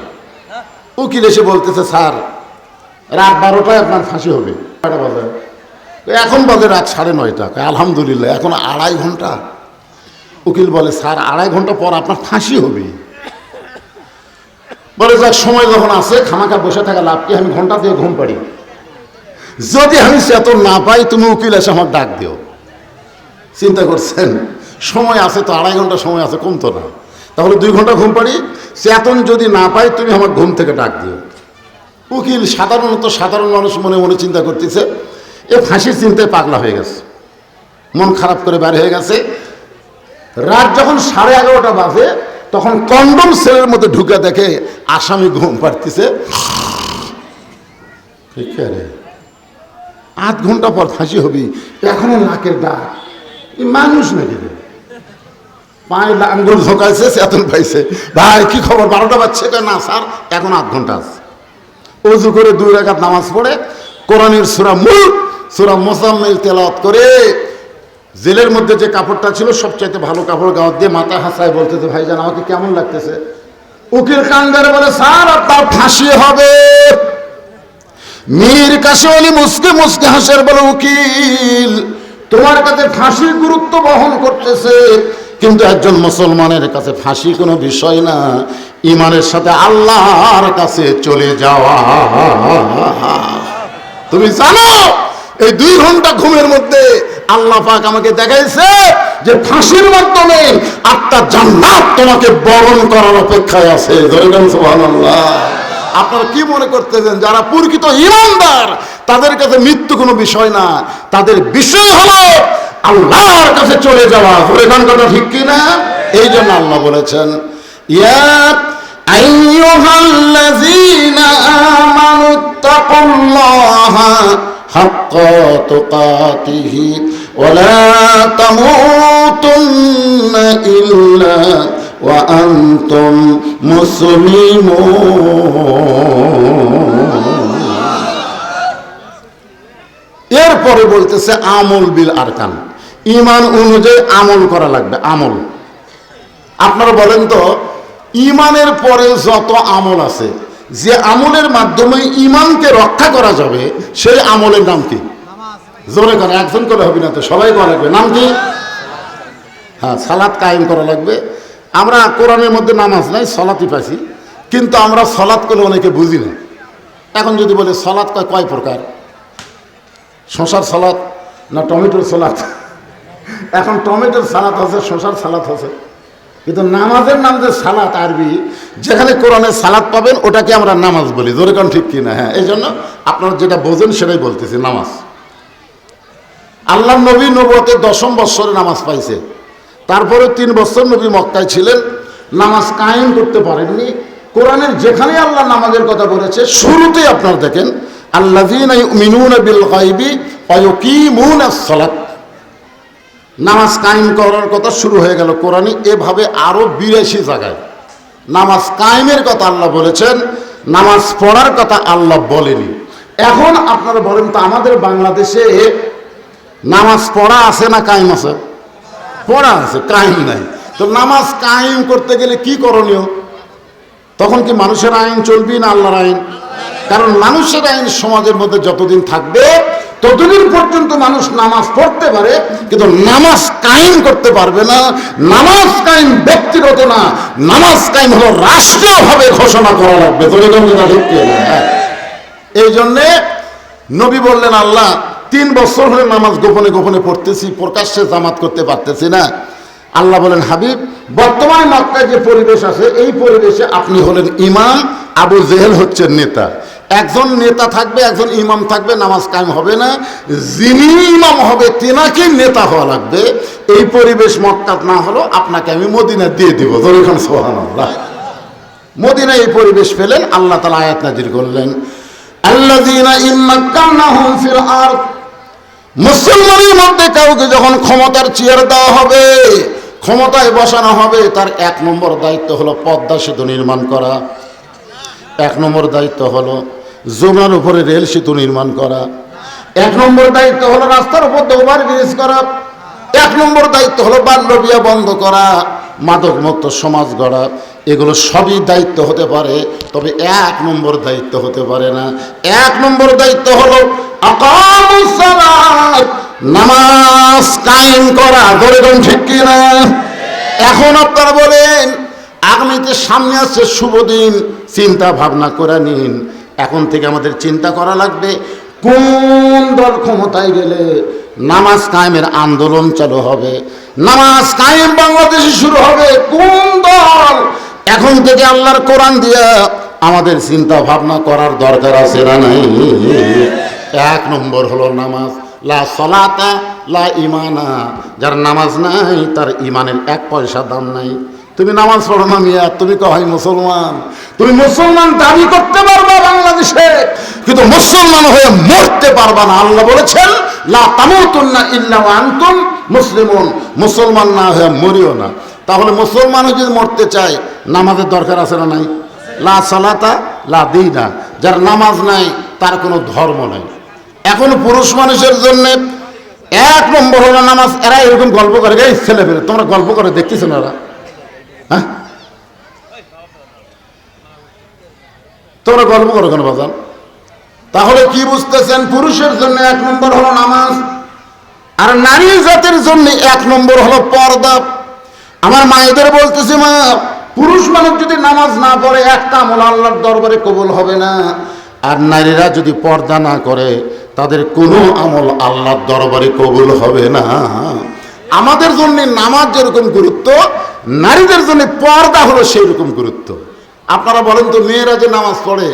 উকিল এসে বলতেছে, স্যার রাত 12টায় আপনার ফাঁসি হবে। এখন বাজে রাত 9:30। আলহামদুলিল্লাহ, এখন 2.5 ঘন্টা। উকিল বলে, স্যার 2.5 ঘন্টা পর আপনার ফাঁসি হবে। বলে, যাক সময় যখন আছে খামাখা বসে থাকা লাভ কি, আমি ঘন্টা দিয়ে ঘুম পাড়ি। যদি আমি চেতন না পাই, তুমি উকিল এসে আমার ডাক দিও। চিন্তা করছেন, সময় আছে তো, 2.5 ঘন্টা সময় আছে, কমতো না। তাহলে 2 ঘন্টা ঘুম পাড়ি, চেতন যদি না পাই তুমি আমার ঘুম থেকে ডাক দিও। উকিল সাধারণ মানুষ মনে মনে চিন্তা করতেছে, এ ফাঁসির চিন্তায় পাগলা হয়ে গেছে, মন খারাপ করে বের হয়ে গেছে। রাত যখন 11:30 বাজে, তখন কন্ডম সেলের মধ্যে ঢুকে দেখে আসামি ঘুম পাড়তেছে। আধ ঘন্টা পর ফাঁসি হবি, এখনো নাকের ডাক। মানুষ নাকি রে? পায়ে আঙ্গুল ঝোঁকাইছে, চেতন পাইছে। ভাই কি খবর, 12টা বাজছে? না স্যার, এখন আধ ঘন্টা আছে। অজু করে 2 রাকাত নামাজ পড়ে কোরআনের সূরা মুজাম্মিল তেলাওয়াত করে জেলের মধ্যে যে কাপড়টা ছিল সবচাইতে ভালো কাপড় গাওয়ার দিয়ে মাথা হাসায় বলতেছে, ভাইজান আমাকে কেমন লাগতেছে? উকিল কান্দারে বলে, স্যার আপনার ফাঁসি হবে। মীর কাশেম আলী মুসকে মুসকে হাসের বলে, উকিল তোমার কাছে ফাঁসি গুরুত্ব বহন করতেছে, কিন্তু একজন মুসলমানের কাছে ফাঁসি কোনো বিষয় না, ইমানের সাথে আল্লাহর কাছে চলে যাওয়া। তুমি জানো এই 2 ঘন্টা ঘুমের মধ্যে আল্লাহ পাক আমাকে দেখাইছে যে ফাঁসির মাধ্যমে আত্মার জান্নাত তোমাকে বরণ করার অপেক্ষায় আছে। সুবহানাল্লাহ। আপনারা কি মনে করতেছেন, যারা প্রকৃত ঈমানদার তাদের কাছে মৃত্যু কোনো বিষয় না, তাদের বিষয় হলো আল্লাহর কাছে চলে যাওয়া। কথা ঠিক কিনা? এই জন্য আল্লাহ বলেছেন, ইয়া আইয়ুহাল্লাযীনা আমানুত্তাকুল্লাহা হাক্কা তুকাতিহি ওয়া লা তামুতুন্না ইল্লা ওয়া আনতুম মুসলিমুন। এরপরে বলতেছে আমল বিল আরকান, ঈমান অনুযায়ী আমল করা লাগবে। আমল, আপনারা বলেন তো, ঈমানের পরে যত আমল আছে, যে আমলের মাধ্যমে ঈমানকে রক্ষা করা যাবে সেই আমলের নাম কি? জোরে করে, একজন করে হবে না তো, সবাই করা লাগবে। নাম কি? হ্যাঁ, সালাত কায়েম করা লাগবে। আমরা কোরআনের মধ্যে নামাজ নাই, সলাতই পাইছি, কিন্তু আমরা সলাত করলে অনেকে বুঝি না। এখন যদি বলে সলাত কয় প্রকার, শশার সালাত না টমেটোর সালাত? এখন টমেটোর সালাত আছে, শশার সালাত আছে, কিন্তু নামাজের নাম যে সালাত আরবি, যেখানে কোরআনের সালাত পাবেন ওটাকে আমরা নামাজ বলি। জোরে কোন ঠিক কিনা? হ্যাঁ, এই জন্য আপনারা যেটা বোঝেন সেটাই বলতেছি, নামাজ। আল্লাহ নবী নবুয়তের 10ম বৎসরে নামাজ পাইছে, তারপরে 3 বছর নবী মক্কায় ছিলেন, নামাজ কায়েম করতে পারেননি। কোরআনের যেখানে আল্লাহ নামাজের কথা বলেছে শুরুতেই আপনারা দেখেন, আল্লাযীনা ইউমিনুনা বিল গায়বি ওয়া ইউকিমুনাস সালাত, নামাজ কায়েম করার কথা শুরু হয়ে গেল কোরআনে। এভাবে আরো 82 জায়গায় নামাজ কায়েমের কথা আল্লাহ বলেছেন, নামাজ পড়ার কথা আল্লাহ বলেনি। এখন আপনারা বলেন তো, আমাদের বাংলাদেশে নামাজ পড়া আছে না কায়েম আছে? পড়া আছে, কায়েম নাই। তো নামাজ কায়েম করতে গেলে কি করণীয়? তখন কি মানুষের আইন চলবে না আল্লাহর আইন? কারণ মানুষের আইন সমাজের মধ্যে যতদিন থাকবে ততদিন পর্যন্ত মানুষ নামাজ পড়তে পারে, কিন্তু নামাজ কায়েম করতে পারবে না। নামাজ কায়েম ব্যক্তিগত না, নামাজ কায়েম হলো রাষ্ট্রীয়ভাবে ঘোষণা করা লাগবে। এই জন্যে নবী বললেন, আল্লাহ 3 বছর হলে নামাজ গোপনে গোপনে পড়তেছি, প্রকাশ্যে জামাত করতে পারতেছি না। আল্লাহ বলেন, হাবিব বর্তমানে মক্কায় যে পরিবেশ আছে, এই পরিবেশে আপনি হলেন ইমাম, আবু জেহেল হচ্ছে নেতা। একজন নেতা থাকবে, একজন ইমাম থাকবে, নামাজ কায়েম হবে না। যিনি ইমাম হবে তেনাকে নেতা হওয়া লাগবে। এই পরিবেশ মক্কা না হলো আপনাকে আমি মদিনা দিয়ে দিব। যখন সুবহানাল্লাহ, মদিনা এই পরিবেশ পেলেন, আল্লাহ তাআলা আয়াত নাযিল করলেন, আল্লাযীনা ইন মাক্কানাহুম ফিল আরদ মুসলমানের মধ্যে কাউকে যখন ক্ষমতার চেয়ার দেওয়া হবে, ক্ষমতায় বসানো হবে, তার 1 নম্বর দায়িত্ব হলো পদ্মা সেতু নির্মাণ করা, 1 নম্বর দায়িত্ব হলো যমুনার উপরে রেল সেতু নির্মাণ করা, 1 নম্বর দায়িত্ব হলো রাস্তার উপর ওভার ব্রিজ করা, 1 নম্বর দায়িত্ব হলো বাল্য বিয়ে বন্ধ করা, মাদক মুক্ত সমাজ গড়া। এগুলো সবই দায়িত্ব হতে পারে, তবে 1 নম্বর দায়িত্ব হতে পারে না। 1 নম্বর দায়িত্ব হলো আকামুস সালাত, নামাজ কায়েম করা। বলেন ঠিক কিনা? এখন আপনারা বলেন, আগামীতে সামনে আসছে শুভ দিন, চিন্তা ভাবনা করে নিন। এখন থেকে আমাদের চিন্তা করা লাগবে, কোন দল ক্ষমতায় গেলে নামাজ কায়েমের আন্দোলন চালু হবে, নামাজ কায়েম বাংলাদেশে শুরু হবে, কোন দল। এখন থেকে আল্লাহর কোরআন দিয়া আমাদের চিন্তা ভাবনা করার দরকার আছে না নাই? 1 নম্বর হলো নামাজ। লা সলাতা লা ইমানা, যার নামাজ নাই তার ইমানের 1 পয়সা দাম নাই। তুমি নামাজ পড়ো না মিয়া, তুমি কই মুসলমান, তুমি মুসলমান দাবি করতে পারবা বাংলাদেশে, কিন্তু মুসলমান হয়ে মরতে পারবা না। আল্লাহ বলেছেন লা তামুতুন্না ইল্লা ওয়া আনতুম মুসলিমুন, মুসলমান না হয়ে মরিও না। তাহলে মুসলমান যদি মরতে চায় নামাজের দরকার আছে না নাই? লা সালাতা লা দীনা, যার নামাজ নাই তার কোনো ধর্ম নাই। এখন পুরুষ মানুষের জন্য 1 নম্বর হলো নামাজ। এরা এরকম গল্প করে, এই ছেলে ফেলে তোমরা গল্প করে দেখতেছো না? এরা হ্যাঁ, তোমরা গল্প করো কেন বাজান? তাহলে কি বুঝতেছেন? পুরুষের জন্য 1 নম্বর হলো নামাজ, আর নারী জাতির জন্য 1 নম্বর হলো পর্দা। আমার মায়েদের বলতেছি, মা, পুরুষ মানুষ যদি নামাজ না পড়ে একটা আমল আল্লাহর দরবারে কবুল হবে না, আর নারীরা যদি পর্দা না করে তাদের কোনো আমল আল্লাহর দরবারে কবুল হবে না। আমাদের জন্য নামাজ যেরকম গুরুত্ব, নারীদের জন্য পর্দা হলো সেই রকম গুরুত্ব। আপনারা বলেন তো, মেয়েরা যে নামাজ পড়ে,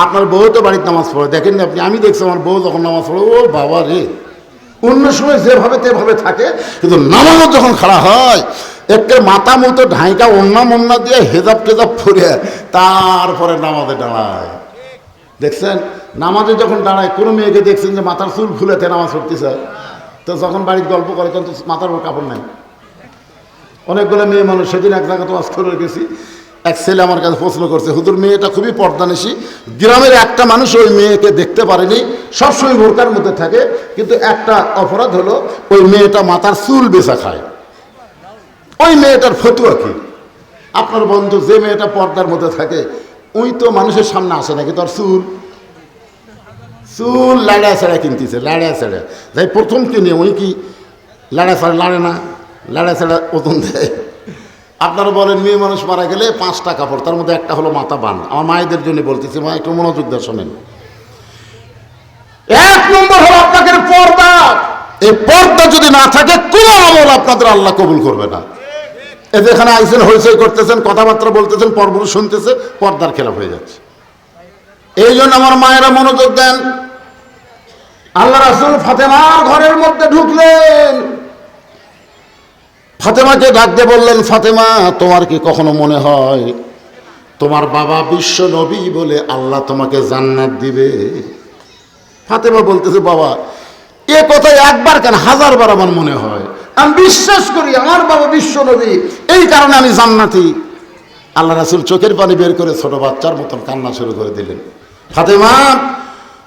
আপনার বউ তো বাড়িতে নামাজ পড়ে, দেখেন না আপনি? আমি দেখছি আমার বউ যখন নামাজ পড়ে, ও বাবা রে, অন্য সময় যেভাবে তেভাবে থাকে, কিন্তু নামাজও যখন খাড়া হয়, একটা মাথা মতো ঢাইকা অন্যা দিয়ে হেজাব টেজাব পরে তারপরে নামাজে দাঁড়ায়। দেখছেন নামাজে যখন দাঁড়ায়, কোনো মেয়েকে দেখছেন যে মাথার চুল ফুলেতে নামাজ পড়তেছে? তো যখন বাড়ির গল্প করে, কিন্তু মাথার উপর কাপড় নাই। অনেকগুলো মেয়ে মানুষ, সেদিন এক জায়গায় তো ওয়াজ করে গেছি, এক ছেলে আমার কাছে প্রশ্ন করছে, হুজুর মেয়েটা খুবই পর্দানিশী, গ্রামের একটা মানুষ ওই মেয়েকে দেখতে পারেনি, সবসময় বোরকার মধ্যে থাকে, কিন্তু একটা অপরাধ হলো ওই মেয়েটা মাথার চুল বেচা খায়। ওই মেয়েটার ফতুয়া কি? আপনার বন্ধু যে মেয়েটা পর্দার মধ্যে থাকে, ওই তো মানুষের সামনে আসে নাকি তার চুল লাড়া ছাড়া কিনতেছে, লাড়া ছাড়া যাই প্রথম কিনে, ওই কি লাড়া ছাড়া লাড়ে না, লাড়া ছাড়া ওজন দেয়। আপনারা বলেন মেয়ে মানুষ মারা গেলে 5টা কাপড়, তার মধ্যে একটা হলো মাথা বান। আমার মায়েদের জন্য বলতেছি, মা একটু মনোযোগ দিয়ে শোনেন। 1 নম্বর হলো আপনাদের পর্দা। এই পর্দা যদি না থাকে, কোন আমল আপনাদের আল্লাহ কবুল করবে না। এই যেখানে আইসেন, হইচই করতেছেন, কথাবার্তা বলতেছেন, পর্ব শুনতেছে, পর্দার খেলাফ হয়ে যাচ্ছে। এই জন্য আমার মায়েরা মনোযোগ দেন। আল্লাহ রাসূল ফাতেমার ঘরের মধ্যে ঢুকলেন, ফাতেমাকে ডাক দিয়ে বললেন, ফাতেমা, তোমার কি কখনো মনে হয় তোমার বাবা বিশ্ব নবী বলে আল্লাহ তোমাকে জান্নাত দিবে? ফাতেমা বলতেছে, বাবা, এ কথা একবার কেন, 1000 বার আমার মনে হয়। আমি বিশ্বাস করি আমার বাবা বিশ্ব নবী, এই কারণে আমি জান্নাতি। আল্লাহ রাসূল চোখের পানি বের করে ছোট বাচ্চার মতন কান্না শুরু করে দিলেন। ফাতেমা,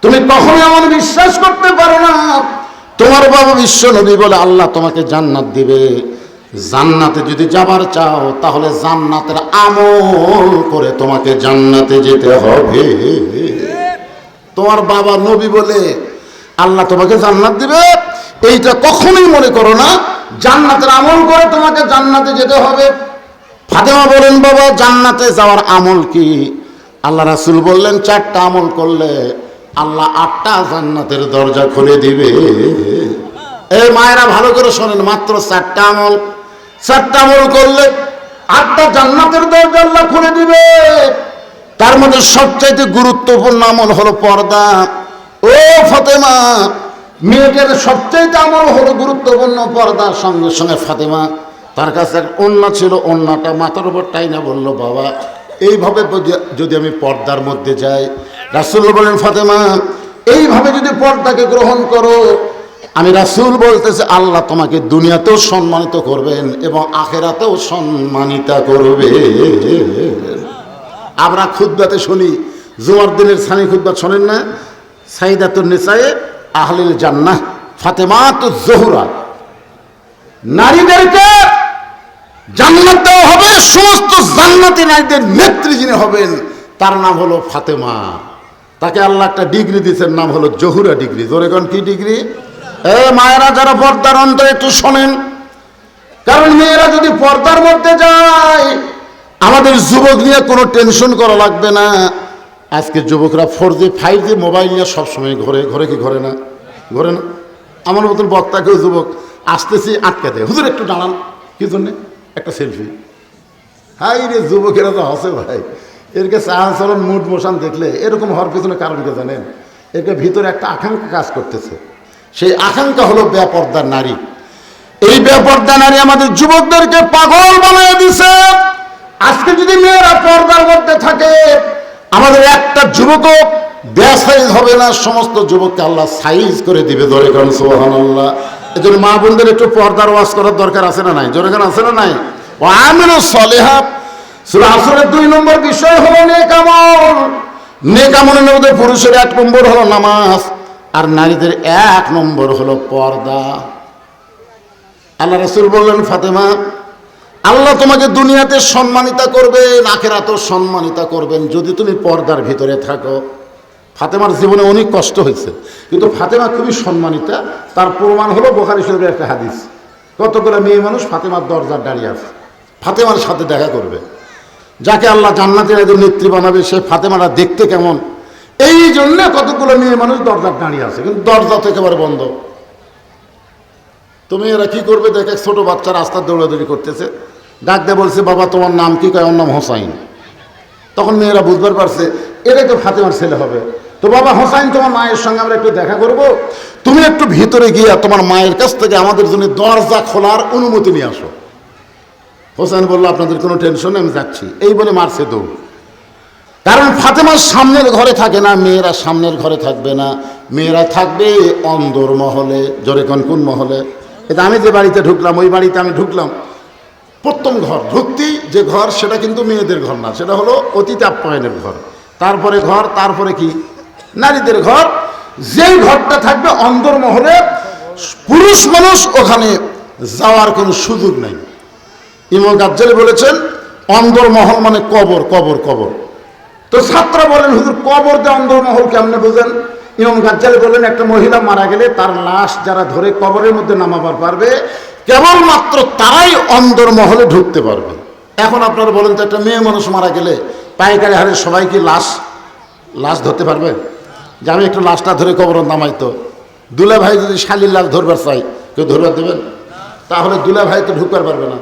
তুমি কখনো এমন বিশ্বাস করতে পারো না তোমার বাবা বিশ্ব নবী বলে আল্লাহ তোমাকে জান্নাত দিবে। জান্নাতে যদি যাবার চাও, তাহলে জান্নাতের আমল করে তোমাকে জান্নাতে যেতে হবে। তোমার বাবা নবী বলে আল্লাহ তোমাকে জান্নাত দিবে, এইটা কখনোই মনে করো না। জান্নাতের আমল করে তোমাকে জান্নাতে যেতে হবে। ফাতেমা বলেন, বাবা, জান্নাতে যাওয়ার আমল কি? আল্লাহ রাসূল বললেন, 4টা আমল করলে আল্লাহ 8টা জান্নাতের দরজা খুলে দিবে। এই মায়েরা ভালো করে শোনেন, মাত্র 4টা আমল, 4টা আমল করলে 8টা জান্নাতের দরজা আল্লাহ খুলে দিবে। তার মধ্যে সবচাইতে গুরুত্বপূর্ণ আমল হলো পর্দা। ও ফাতেমা, মেয়েদের সবচাইতে আমল হলো গুরুত্বপূর্ণ পর্দার। সঙ্গে সঙ্গে ফাতেমা, তার কাছে এক ওড়না ছিল, ওড়নাটা মাথার উপর টাইনা বলল, বাবা, এইভাবে যদি আমি পর্দার মধ্যে যাই, রাসূল বলেন, ফাতেমা, এইভাবে যদি পর্দাকে গ্রহণ করো, আমি রাসূল বলতেছি আল্লাহ তোমাকে দুনিয়াতেও সম্মানিত করবেন এবং আখিরাতেও সম্মানিত করবে। আমরা খুতবাতে শুনি, জুমার দিনের সানি খুতবা শোনেন না? সাইদাতুন নিসায়ে আহলিল জান্নাহ ফাতেমাতুজ জোহরা, নারীদেরকে জান্নাত দেওয়া হবে, সমস্ত জান্নাতি নারীদের নেত্রী যিনি হবেন তার নাম হলো ফাতেমা। তাকে আল্লাহ একটা ডিগ্রি দিয়েছেন, নাম হলো জহুরা ডিগ্রি। জোরে কোন কি ডিগ্রি? মায়েরা যারা পর্দার অন্তরে একটু শোনেন, কারণ মেয়েরা যদি পর্দার মধ্যে যায় আমাদের যুবক নিয়ে কোনো টেনশন করা লাগবে না। আজকে যুবকরা 4G 5G মোবাইল নিয়ে সবসময় ঘরে ঘরে, কি ঘরে না? ঘরে না? আমার মতন বক্তাকেও যুবক আসতেছি আটকে দেয়, হুজুর একটু দাঁড়ান, কি জন্যে? একটা সেলফি। হাই রে, যুবকেরা তো হাসে ভাই। এরকে চালচলন মুড মোশন দেখলে এরকম হওয়ার পিছনে কারণকে জানেন? এরকে ভিতরে একটা আকাঙ্ক্ষা কাজ করতেছে। সেই আকাঙ্ক্ষা হলো বেপর্দার নারী। এই বেপর্দা নারী আমাদের যুবকদেরকে পাগল বানিয়ে দিছে। আজকে যদি মেয়েরা পর্দার মধ্যে থাকে, আমাদের একটা যুবকও বেসাইজ হবে না, সমস্ত যুবককে আল্লাহ সাইজ করে দিবে। জোরে কারণ সুবহানাল্লাহ। এই জন্য মা বোনদের একটু পর্দার ওয়াজ করার দরকার আছে না নাই? জোরে কারণ আছে না নাই? ও আমিনু সলিহাত। সূরা আসরের 2 নম্বর বিষয় হলো নেক আমল। নেক আমলের মধ্যে পুরুষের 1 নম্বর হলো নামাজ, আর নারীদের 1 নম্বর হলো পর্দা। আল্লাহ রাসূল বললেন, ফাতেমা, আল্লাহ তোমাকে দুনিয়াতে সম্মানিত করবেন, আখিরাতেও সম্মানিত করবেন যদি তুমি পর্দার ভিতরে থাকো। ফাতেমার জীবনে অনেক কষ্ট হয়েছে, কিন্তু ফাতেমা খুবই সম্মানিতা। তার প্রমাণ হলো বুখারী শরীফের একটা হাদিস। কতগুলো মেয়ে মানুষ ফাতেমার দরজার দাঁড়িয়ে আছে, ফাতেমার সাথে দেখা করবে। যাকে আল্লাহ জান্নাতের একজন নেত্রী বানাবে, সে ফাতেমাটা দেখতে কেমন, এই জন্য কতগুলো মেয়ে মানুষ দরজার দাঁড়িয়ে আছে, কিন্তু দরজা তো একেবারে বন্ধ। তুমি এরা কি করবে? দেখে ছোট বাচ্চা রাস্তার দৌড়াদৌড়ি করতেছে, ডাক দিয়ে বলছে, বাবা তোমার নাম কি? কয়, ওর নাম হোসাইন। তখন মেয়েরা বুঝবার পারছে এটাই তো ফাতেমার ছেলে হবে। তো বাবা হোসাইন, তোমার মায়ের সঙ্গে আমরা একটু দেখা করব, তুমি একটু ভিতরে গিয়ে তোমার মায়ের কাছ থেকে আমাদের জন্য দরজা খোলার অনুমতি নিয়ে আসো। হোসাইন বললো, আপনাদের কোনো টেনশন নেই, আমি যাচ্ছি। এই বলে মারছে দৌড়। কারণ ফাতেমার সামনের ঘরে থাকে না, মেয়েরা সামনের ঘরে থাকবে না, মেয়েরা থাকবে অন্দর মহলে। জোরে কোন মহলে? এটা আমি যে বাড়িতে ঢুকলাম, ওই বাড়িতে আমি ঢুকলাম, প্রথম ঘর ঢুকতেই যে ঘর, সেটা কিন্তু মেয়েদের ঘর না, সেটা হলো অতিথি আপ্যায়নের ঘর। তারপরে ঘর, তারপরে কি? নারীদের ঘর। যেই ঘরটা থাকবে অন্দর মহলে, পুরুষ মানুষ ওখানে যাওয়ার কোনো সুযোগ নাই। ইমাম গাজ্জালী বলেছেন, অন্দর মহল মানে কবর, কবর, কবর। তো ছাত্ররা বলেন, হুজুর কবর দিয়ে অন্দর মহল কেমনে বোঝেন? ইমাম গাজ্জালী বলেন, একটা মহিলা মারা গেলে তার লাশ যারা ধরে কবরের মধ্যে নামাবার পারবে, কেবলমাত্র তারাই অন্দর মহলে ঢুকতে পারবে। এখন আপনারা বলেন তো, একটা মেয়ে মানুষ মারা গেলে পাইকারি হারে সবাই কি লাশ ধরতে পারবে? যে আমি একটু লাশটা ধরে কবর নামাইতো। দুলা ভাই যদি শালীর লাশ ধরবার চাই, কেউ ধরবার দেবেন? তাহলে দুলা ভাই তো ঢুকবার পারবে না।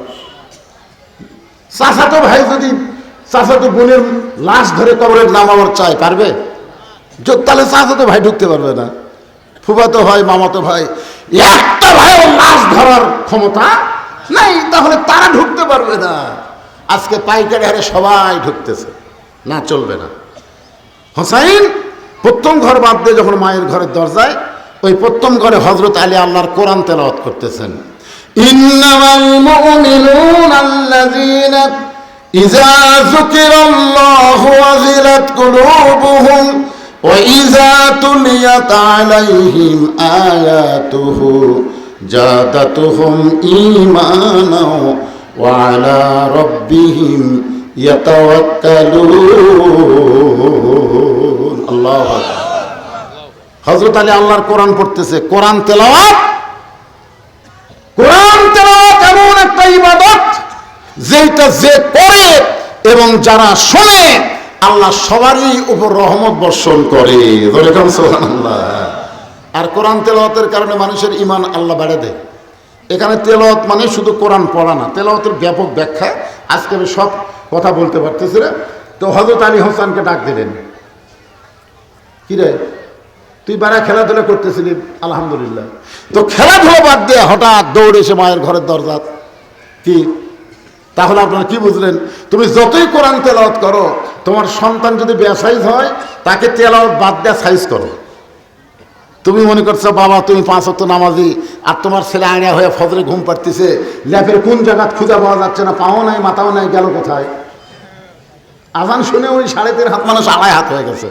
চাচাতো ভাই যদি চাচাতো বোনের লাশ ধরে কবরে নামাবার চাই, পারবে? তাহলে চাচাতো ভাই ঢুকতে পারবে না। ফুফাতো ভাই, মামাতো ভাই, একটা ভাইও লাশ ধরার ক্ষমতা নাই, তাহলে তারা ঢুকতে পারবে না। আজকে পাইকারি হারে সবাই ঢুকতেছে, না চলবে না। হোসাইন প্রথম ঘর বাদ দিয়ে যখন মায়ের ঘরের দরজায়, ওই প্রথম ঘরে হযরত আলী আল্লাহর কোরআন তেলাওয়াত করতেছেন। ইন্নামাল মুমিনুনা আল্লাযীনা ইযা যুকিরাল্লাহু ওয়াজিলাত কুলুবুহুম ওয়া ইযা তুলিয়াত আলাইহিম আয়াতুহু জাদাতুহুম ঈমানা ওয়া আলা রাব্বিহিম ইয়াতাওয়াক্কালুন। আল্লাহু আকবার। হযরত আলী আল্লাহর কোরআন পড়তেছে। কোরআন তেলাওয়াত এমন একটা ইবাদত, যেটা যে করে এবং যারা শোনে, আল্লাহ সবারই উপর রহমত বর্ষণ করে। সুবহানাল্লাহ। আর কোরআন তেলাওয়াতের কারণে মানুষের ঈমান আল্লাহ বাড়ায় দেয়। এখানে তেলাওয়াত মানে শুধু কোরআন পড়া না, তেলাওয়াতের ব্যাপক ব্যাখ্যা। আজকে আমি সব কথা বলতে পারতেছি না। তো হযরত আলী হোসেনকে ডাক দিলেন, কি রে তুই বারা খেলাধুলা করতেছিলি? আলহামদুলিল্লাহ। তো খেলাধুলা বাদ দিয়ে হঠাৎ দৌড়ে এসে মায়ের ঘরের দরজা কি? তাহলে আপনারা কি বুঝলেন? তুমি যতই কোরআন তেলাওয়াত করো, তোমার সন্তান যদি বেসাইজ হয়, তাকে তেলাওয়াত বাদ দেওয়া সাইজ করো। তুমি মনে করছো বাবা তুমি 5 ওয়াক্ত নামাজি, আর তোমার ছেলে আইনা হয়ে ফজরে ঘুম পাড়তেছে, ল্যাপের কোন জায়গা খুঁজে পাওয়া যাচ্ছে না, পাও নাই মাথাও নাই, গেল কোথায়? আজান শুনে ওই 3.5 হাত মানুষ আড়াই হাত হয়ে গেছে।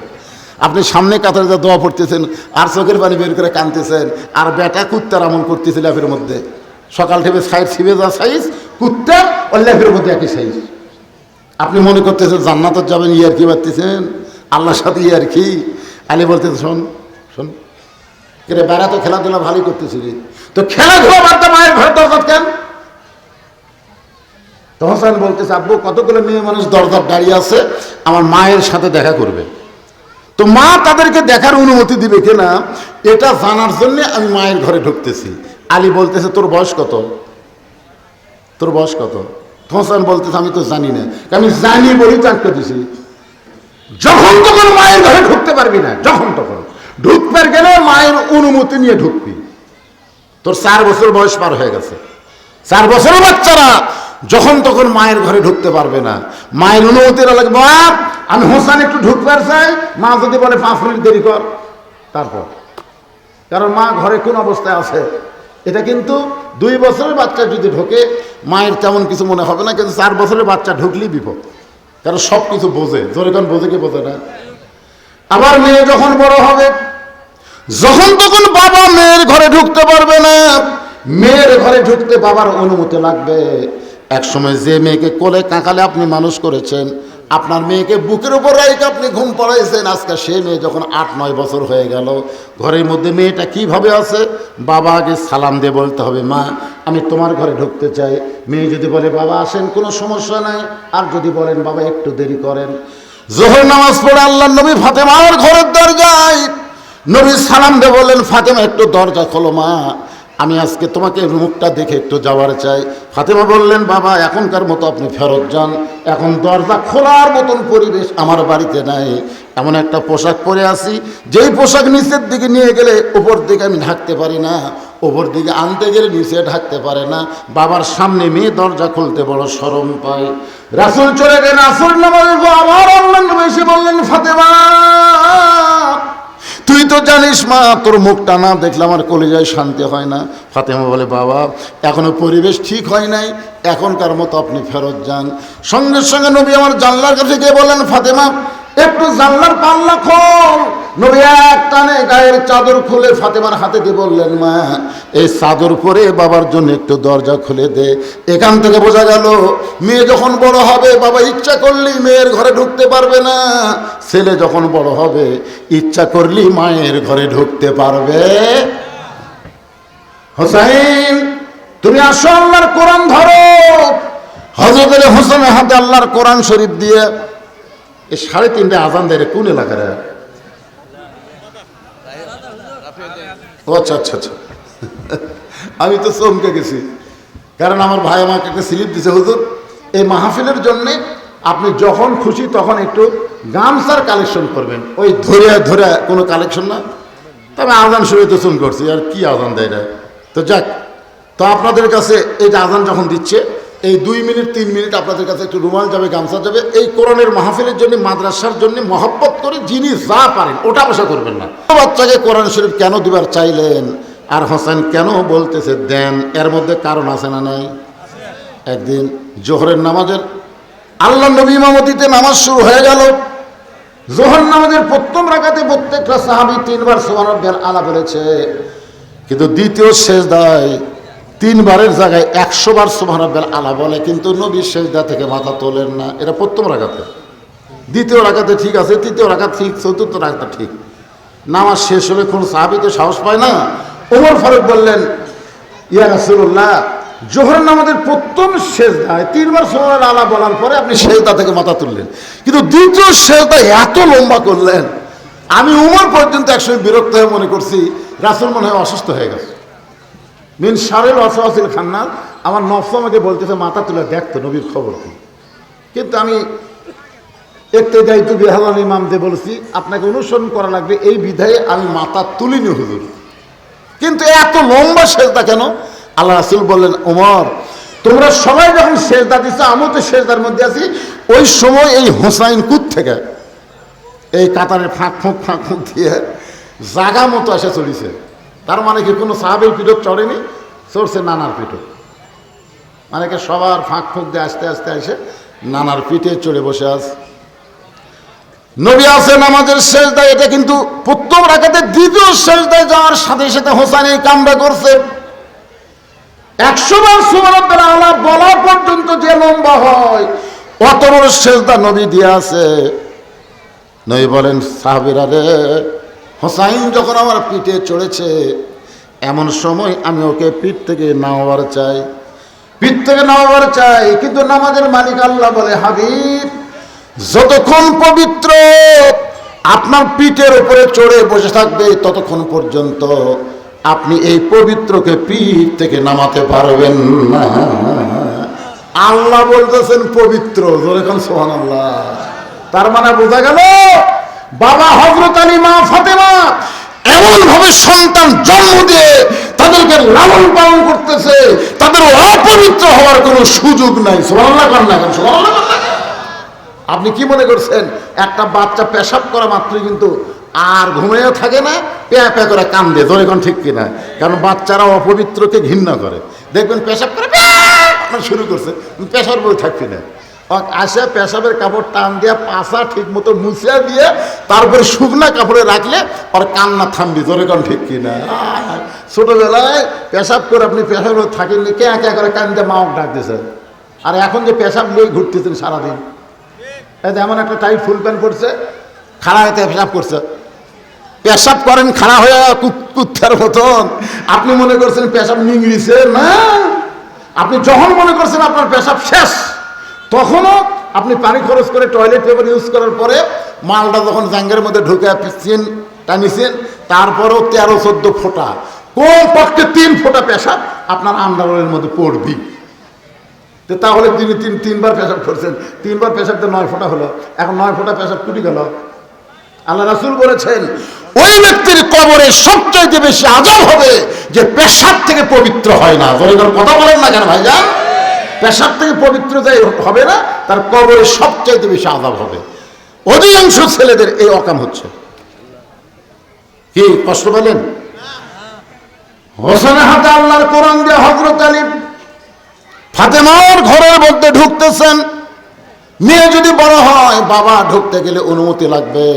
আপনি সামনে কাতারে যা দোয়া পড়তেছেন আর চোখের পানি বের করে কাঁদতেছেন, আর বেটা কুত্তার আমল করতেছে ল্যাপের মধ্যে। সকাল থেকে সাইড ছিবে যা সাইজ, কুত্তা ওর ল্যাপের মধ্যে একই সাইজ। আপনি মনে করতেছেন জান্নাতের যাবেন, ইয়ার কি বাড়তেছেন আল্লাহর সাথে, ইয়ার কি? আলী বলতেছে শোন শোন রে বেড়া, তো খেলাধুলা ভালোই করতেছিলি, তো খেলাধুলা বাদ দে, মায়ের ঘরে দরজা কেন? তো হোসেন বলতেছে আব্বু কতগুলো মেয়ে মানুষ দরজার দাঁড়িয়ে আছে, আমার মায়ের সাথে দেখা করবে, তো মা তাদেরকে দেখার অনুমতি দিবে কিনা এটা জানার জন্য আমি মায়ের ঘরে ঢুকতেছি। আলী বলতেছে তোর বয়স কত? তোর বয়স কত? হোসেন বলতেছে আমি তো জানি না, আমি জানি বলেই তো আটকে দিছি। যখন তখন মায়ের ঘরে ঢুকতে পারবি না, যখন তখন ঢুকবার গেলে মায়ের অনুমতি নিয়ে ঢুকবি। তোর 4 বছর বয়স পার হয়ে গেছে, 4 বছরের বাচ্চারা যখন তখন মায়ের ঘরে ঢুকতে পারবে না, মায়ের অনুমতি লাগবে। আমি হোসেন একটু ঢুকবার চাই, মা যদি বলে 5 মিনিট দেরি কর, তারপর, কারণ মা ঘরে কোন অবস্থায় আছে এটা কিন্তু 2 বছরের বাচ্চা যদি ঢোকে মায়ের তেমন কিছু মনে হবে না, কিন্তু 4 বছরের বাচ্চা ঢুকলেই বিপদ, কারণ সব কিছু বোঝে, জোরে কোন বোঝে কি বোঝে না। আবার মেয়ে যখন বড় হবে, যখন তখন বাবা মেয়ের ঘরে ঢুকতে পারবে না, মেয়ের ঘরে ঢুকতে বাবার অনুমতি লাগবে। এক সময় যে মেয়েকে কোলে কাঁকালে আপনি মানুষ করেছেন, আপনার মেয়েকে বুকের উপর রেখে আপনি ঘুম পড়াইছেন, আজকে সে মেয়ে যখন 8-9 বছর হয়ে গেল, ঘরের মধ্যে মেয়েটা কিভাবে আছে? বাবা আগে সালাম দিয়ে বলতে হবে মা আমি তোমার ঘরে ঢুকতে চাই। মেয়ে যদি বলে বাবা আসেন কোনো সমস্যা নাই, আর যদি বলেন বাবা একটু দেরি করেন। জোহর নামাজ পড়ে আল্লাহর নবী ফাতেমার ঘরের দরজায় নবী সালাম দিয়ে বললেন ফাতেমা একটু দরজা খোলো মা, আমি আজকে তোমাকে মুখটা দেখে একটু যাওয়ার চাই। ফাতেমা বললেন বাবা এখনকার মতো আপনি ফেরত যান, এখন দরজা খোলার মতন পরিবেশ আমার বাড়িতে নাই, এমন একটা পোশাক পরে আসি যেই পোশাক নিচের দিকে নিয়ে গেলে উপর দিকে আমি ঢাকতে পারি না, উপর দিকে আনতে গেলে নিচে ঢাকতে পারে না। বাবার সামনে মেয়ে দরজা খুলতে বড় শরম পায়। রাসূল চলে গেলেন আসর নামাজে, আমার আল্লাহর নবী এসে বললেন ফাতেমা তুই তো জানিস মা তোর মুখটা না দেখলে আমার কলিজায় শান্তি হয় না। ফাতেমা বলে বাবা এখনো পরিবেশ ঠিক হয় নাই, এখনকার মতো আপনি ফেরত যান। সঙ্গে সঙ্গে নবী আমার জানলার কাছে গিয়ে বললেন ফাতেমা একটু জানলার পাল্লা খোল। নবী এক টানে গায়ের চাদর খুলে ফাতেমার হাতে দিয়ে বললেন মা এই চাদর পরে বাবার জন্য একটু দরজা খুলে দে। এখান থেকে বোঝা গেল মেয়ে যখন বড় হবে বাবা ইচ্ছা করলেই মেয়ের ঘরে ঢুকতে পারবে না, ছেলে যখন বড় হবে ইচ্ছা করলেই মায়ের ঘরে ঢুকতে পারবে। হোসেন তুমি আসো আল্লাহর কোরআন ধরো। হযরত হোসেনের হাতে আল্লাহর কোরআন শরীফ দিয়ে এই 3:30 আজান দেয় কোন এলাকার? আচ্ছা আচ্ছা আচ্ছা আমি তো চমকে গেছি, কারণ আমার ভাই আমাকে একটা স্লিপ দিছে হুজুর এই মাহফিলের জন্য আপনি যখন খুশি তখন একটু গামছার কালেকশন করবেন, ওই ধরে ধরে কোনো কালেকশন না। তবে আজান শুনে তো চুন করছি আর কি আজান দেয় না, তো যাক। তো আপনাদের কাছে এই যে আজান যখন দিচ্ছে এই 2 মিনিট 3 মিনিট আপনাদের কাছে একটু রুমাল যাবে, গামছা যাবে। এই কোরআনের মাহফিলের জন্য মাদ্রাসার জন্য মহব্বত করে যিনি যা পারেন ওটা আশা করবেন না। বাচ্চাকে কোরআন শরীফ কেন দিবার চাইলেন আর হোসেন কেন বলতেছে দেন, এর মধ্যে কারণ আছে না নাই? একদিন জোহরের নামাজের আল্লাহ নবী ইমামতিতে নামাজ শুরু হয়ে গেল। জোহর নামাজের প্রথম রাকাতে প্রত্যেকটা সাহাবী 3 বার সুবহানাল্লাহ আলা বলেছে, কিন্তু দ্বিতীয় সেজদায় 3 বারের জায়গায় 100 বার সুবহানাল্লাহ আলা বলে, কিন্তু নবী সেজদা থেকে মাথা তোলেন না। এটা প্রথম রাকাতে। দ্বিতীয় রাকাতে ঠিক আছে, তৃতীয় রাকাত ঠিক, চতুর্থ রাকাত ঠিক। নামাজ শেষ হলে কোন সাহাবী তো সাহস পায় না। ওমর ফারুক বললেন ইয়া রাসূলুল্লাহ জোহর নামাজের প্রথম সেজদায় 3 বার সুবহানাল্লাহ আলা বলার পরে আপনি সেজদা থেকে মাথা তুললেন, কিন্তু দ্বিতীয় সেজদা এত লম্বা করলেন আমি ওমর পর্যন্ত একসময় বিরক্ত হয়ে মনে করছি রাসূল মনে হয় অসুস্থ হয়ে গেছে। মিন শারিল ওয়াসওয়াসিল খান্নাস, আমার নফস আমাকে বলতেছে মাথা তুলে দেখতো নবীর খবর কি, কিন্তু আমি ইক্তেদাইতু বিহালাল ইমামদের বলছি আপনাকে অনুসরণ করা লাগবে এই বিধায়ে আমি মাথা তুলিনি হুজুর। কিন্তু এত লম্বা সেজদা কেন? আল্লাহ রাসূল বললেন ওমর তোমরা সবাই যখন সেজদা দিচ্ছ আমিও তো সেজদার মধ্যে আছি, ওই সময় এই হোসাইন কুত থেকে এই কাতারের ফাঁক ফুঁক দিয়ে জাগা মতো এসে চলিছে। তার মানে কি কোনো সাহাবের পিঠত চড়েনি, চড়ছে নানার পিঠত। মানে কি সবার ফাঁক ফুঁক দিয়ে আস্তে আস্তে এসে নানার পিঠে চড়ে বসে আছে। নবী আছে নামাজের সেজদায়, এটা কিন্তু প্রথম রাকাতে দ্বিতীয় সেজদায় যাওয়ার সাথে সাথে হোসেন এই কামটা করছে। 100 বার সুবহানাল্লাহ আলা বলা পর্যন্ত যে লম্বা হয় অত বড় সেজদা নবী দিয়ে আছে। নবী বলেন, সাহাবীরা রে, হোসাইন যখন আমার পিঠে চড়েছে এমন সময় আমি ওকে পিঠ থেকে নামাবার চাই, পিঠ থেকে নামাবার চাই। কিন্তু নামাজের মালিক আল্লাহ বলে, হাবিব যতক্ষণ পবিত্র আপনার পিঠের উপরে চড়ে বসে থাকবে ততক্ষণ পর্যন্ত আপনি এই পবিত্রকে পিঠ থেকে নামাতে পারবেন না। আল্লাহ বলতেছেন পবিত্র, যখন সুবহানাল্লাহ। তার মানে বোঝা গেল বাবা হযরত আলী, মা ফাতেমা এমন ভাবে সন্তান জন্ম দিয়ে তাদেরকে লালন পালন করতেছে, তাদের অপবিত্র হওয়ার কোনো সুযোগ নাই। সুবহানাল্লাহ কান্না করেন, সুবহানাল্লাহ। আপনি কি মনে করছেন একটা বাচ্চা পেশাব করা মাত্রই কিন্তু আর ঘুমিয়েও থাকে না, প্যা প্যা করে কান্দে, জোরে কোন ঠিক কিনা? কারণ বাচ্চারা অপবিত্রকে ঘৃণা করে। দেখবেন পেশাব করে শুরু করছে, পেশার বই থাকবি না, আসে পেশাবের কাপড় টান দিয়ে পাশা ঠিক মতো মুছিয়া দিয়ে তারপরে শুকনা কাপড়ে রাখলে ওর কান্না থামবি, জোরে কোন ঠিক কিনা? ছোটবেলায় পেশাব করে আপনি পেশাব থাকেননি, কে একে করে কান্দে মাও ডাক দিয়েছেন। আর এখন যে পেশাব নিয়ে ঘুরতেছেন সারাদিন, এমন একটা টাইট ফুল প্যান্ট পড়ছে, খাড়া হয়ে পেশাব করছে, পেশাব করেন খাড়া হয়ে কুত্তার মতন। আপনি মনে করছেন পেশাব নিংড়িছে না, আপনি যখন মনে করছেন আপনার পেশাব শেষ তখনও আপনি পানি খরচ করে টয়লেট পেপার ইউজ করার পরে মালটা যখন জাঙ্গের মধ্যে ঢুকে পিছিয়েন টানিছেন, তারপরেও 13-14 ফোঁটা, কোন পক্ষে 3 ফোঁটা পেশাব আপনার আন্ডারওয়্যারের মধ্যে পড়বি। তাহলে তিনি তিনবার পেশাব করছেন, 3 বার পেশাবতে 9 ফোঁটা হলো, এখন 9 ফোঁটা পেশাব টুটি গেল। আল্লাহ রাসূল বলেছেন ওই ব্যক্তির কবরে সবচাইতে বেশি আযাব হবে যে পেশাব থেকে পবিত্র হয় না। কথা বলেন না কেন ভাইজান? পেশাব থেকে পবিত্র যে হবে না, তার কবরে সবচাইতে বেশি আযাব হবে। অধিকাংশ ছেলেদের এই অকাম হচ্ছে। কি কষ্ট পেলেন? হোসেনের হাতে আল্লাহর কোরআন দিয়ে হযরত আলী ফাতেমার ঘরের মধ্যে ঢুকতেছেন। মেয়ে যদি বড় হয় বাবা ঢুকতে গেলে অনুমতি লাগবে,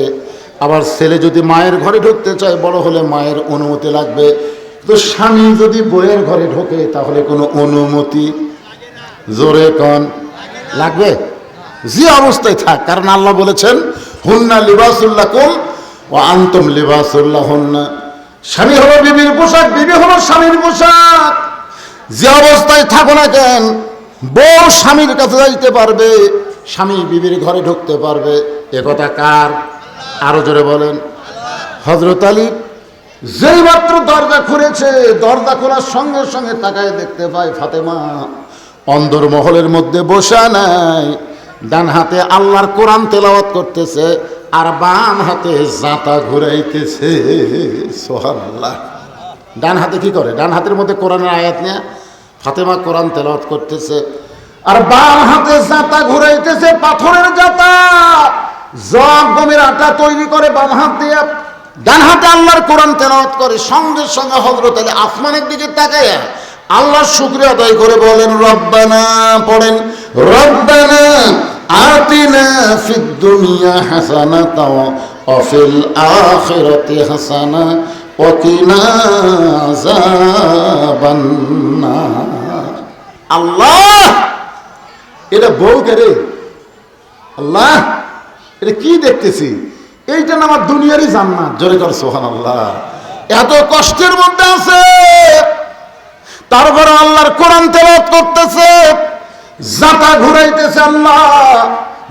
আবার ছেলে যদি মায়ের ঘরে ঢুকতে চায় বড় হলে মায়ের অনুমতি লাগবে। তো স্বামী যদি বইয়ের ঘরে ঢোকে তাহলে কোনো অনুমতি জোরে কন লাগবে? যে অবস্থায় থাক, কারণ আল্লাহ বলেছেন হুন্না লিবাসুল লাকুম ওয়া আনতুম লিবাসুল লাহুন্না। স্বামী হলো বিবির পোশাক, বিবি হলো স্বামীর পোশাক। যে অবস্থায় থাকো না কেন, বউ স্বামীর কাছে যাইতে পারবে, স্বামী বিবির ঘরে ঢুকতে পারবে। একথা কার? আরো জোরে বলেন। হযরত আলী যেই মাত্র দরজা খুলেছে, দরজা খোলার সঙ্গে সঙ্গে তাকায় দেখতে পায় ফাতেমা অন্দর মহলের মধ্যে বসা নাই, ডান হাতে আল্লাহর কোরআন তেলাওয়াত করতেছে আর বাম হাতে জাতা ঘুরাইতেছে। সুবহানাল্লাহ। ডান হাতে কি করে? ডান হাতের মধ্যে কোরআনের আয়াত নিয়ে ফাতেমা কোরআন তেলাওয়াত করতেছে আর বাম হাতে জাতা ঘুরাইতেছে, পাথরের জাতা। জগ গমের আটা তৈরি করে বাম হাত দিয়ে, ডান হাতে আল্লাহর কোরআন তেলাওয়াত করে। সঙ্গে সঙ্গে হযরত আলী আসমানের দিকে তাকায় আল্লাহর শুকরিয়া আদায় করে বলেন রব্বানা, পড়েন রব্বানা আতিনা ফিদ দুনিয়া হাসানাতাও ওয়া ফিল আখিরাতি হাসানা ওয়া কিনা আযাবান নার। আল্লাহ, এটা বউ কে রে? আল্লাহ, এটা কি দেখতেছি? এইটা না আমার দুনিয়ারই জান্নাত। জোরে কর সুবহানাল্লাহ। এত কষ্টের মধ্যে আছে, তারপরে আল্লাহর কোরআন তেলাওয়াত করতেছে, জাতা ঘুরাইতেছে। আল্লাহ,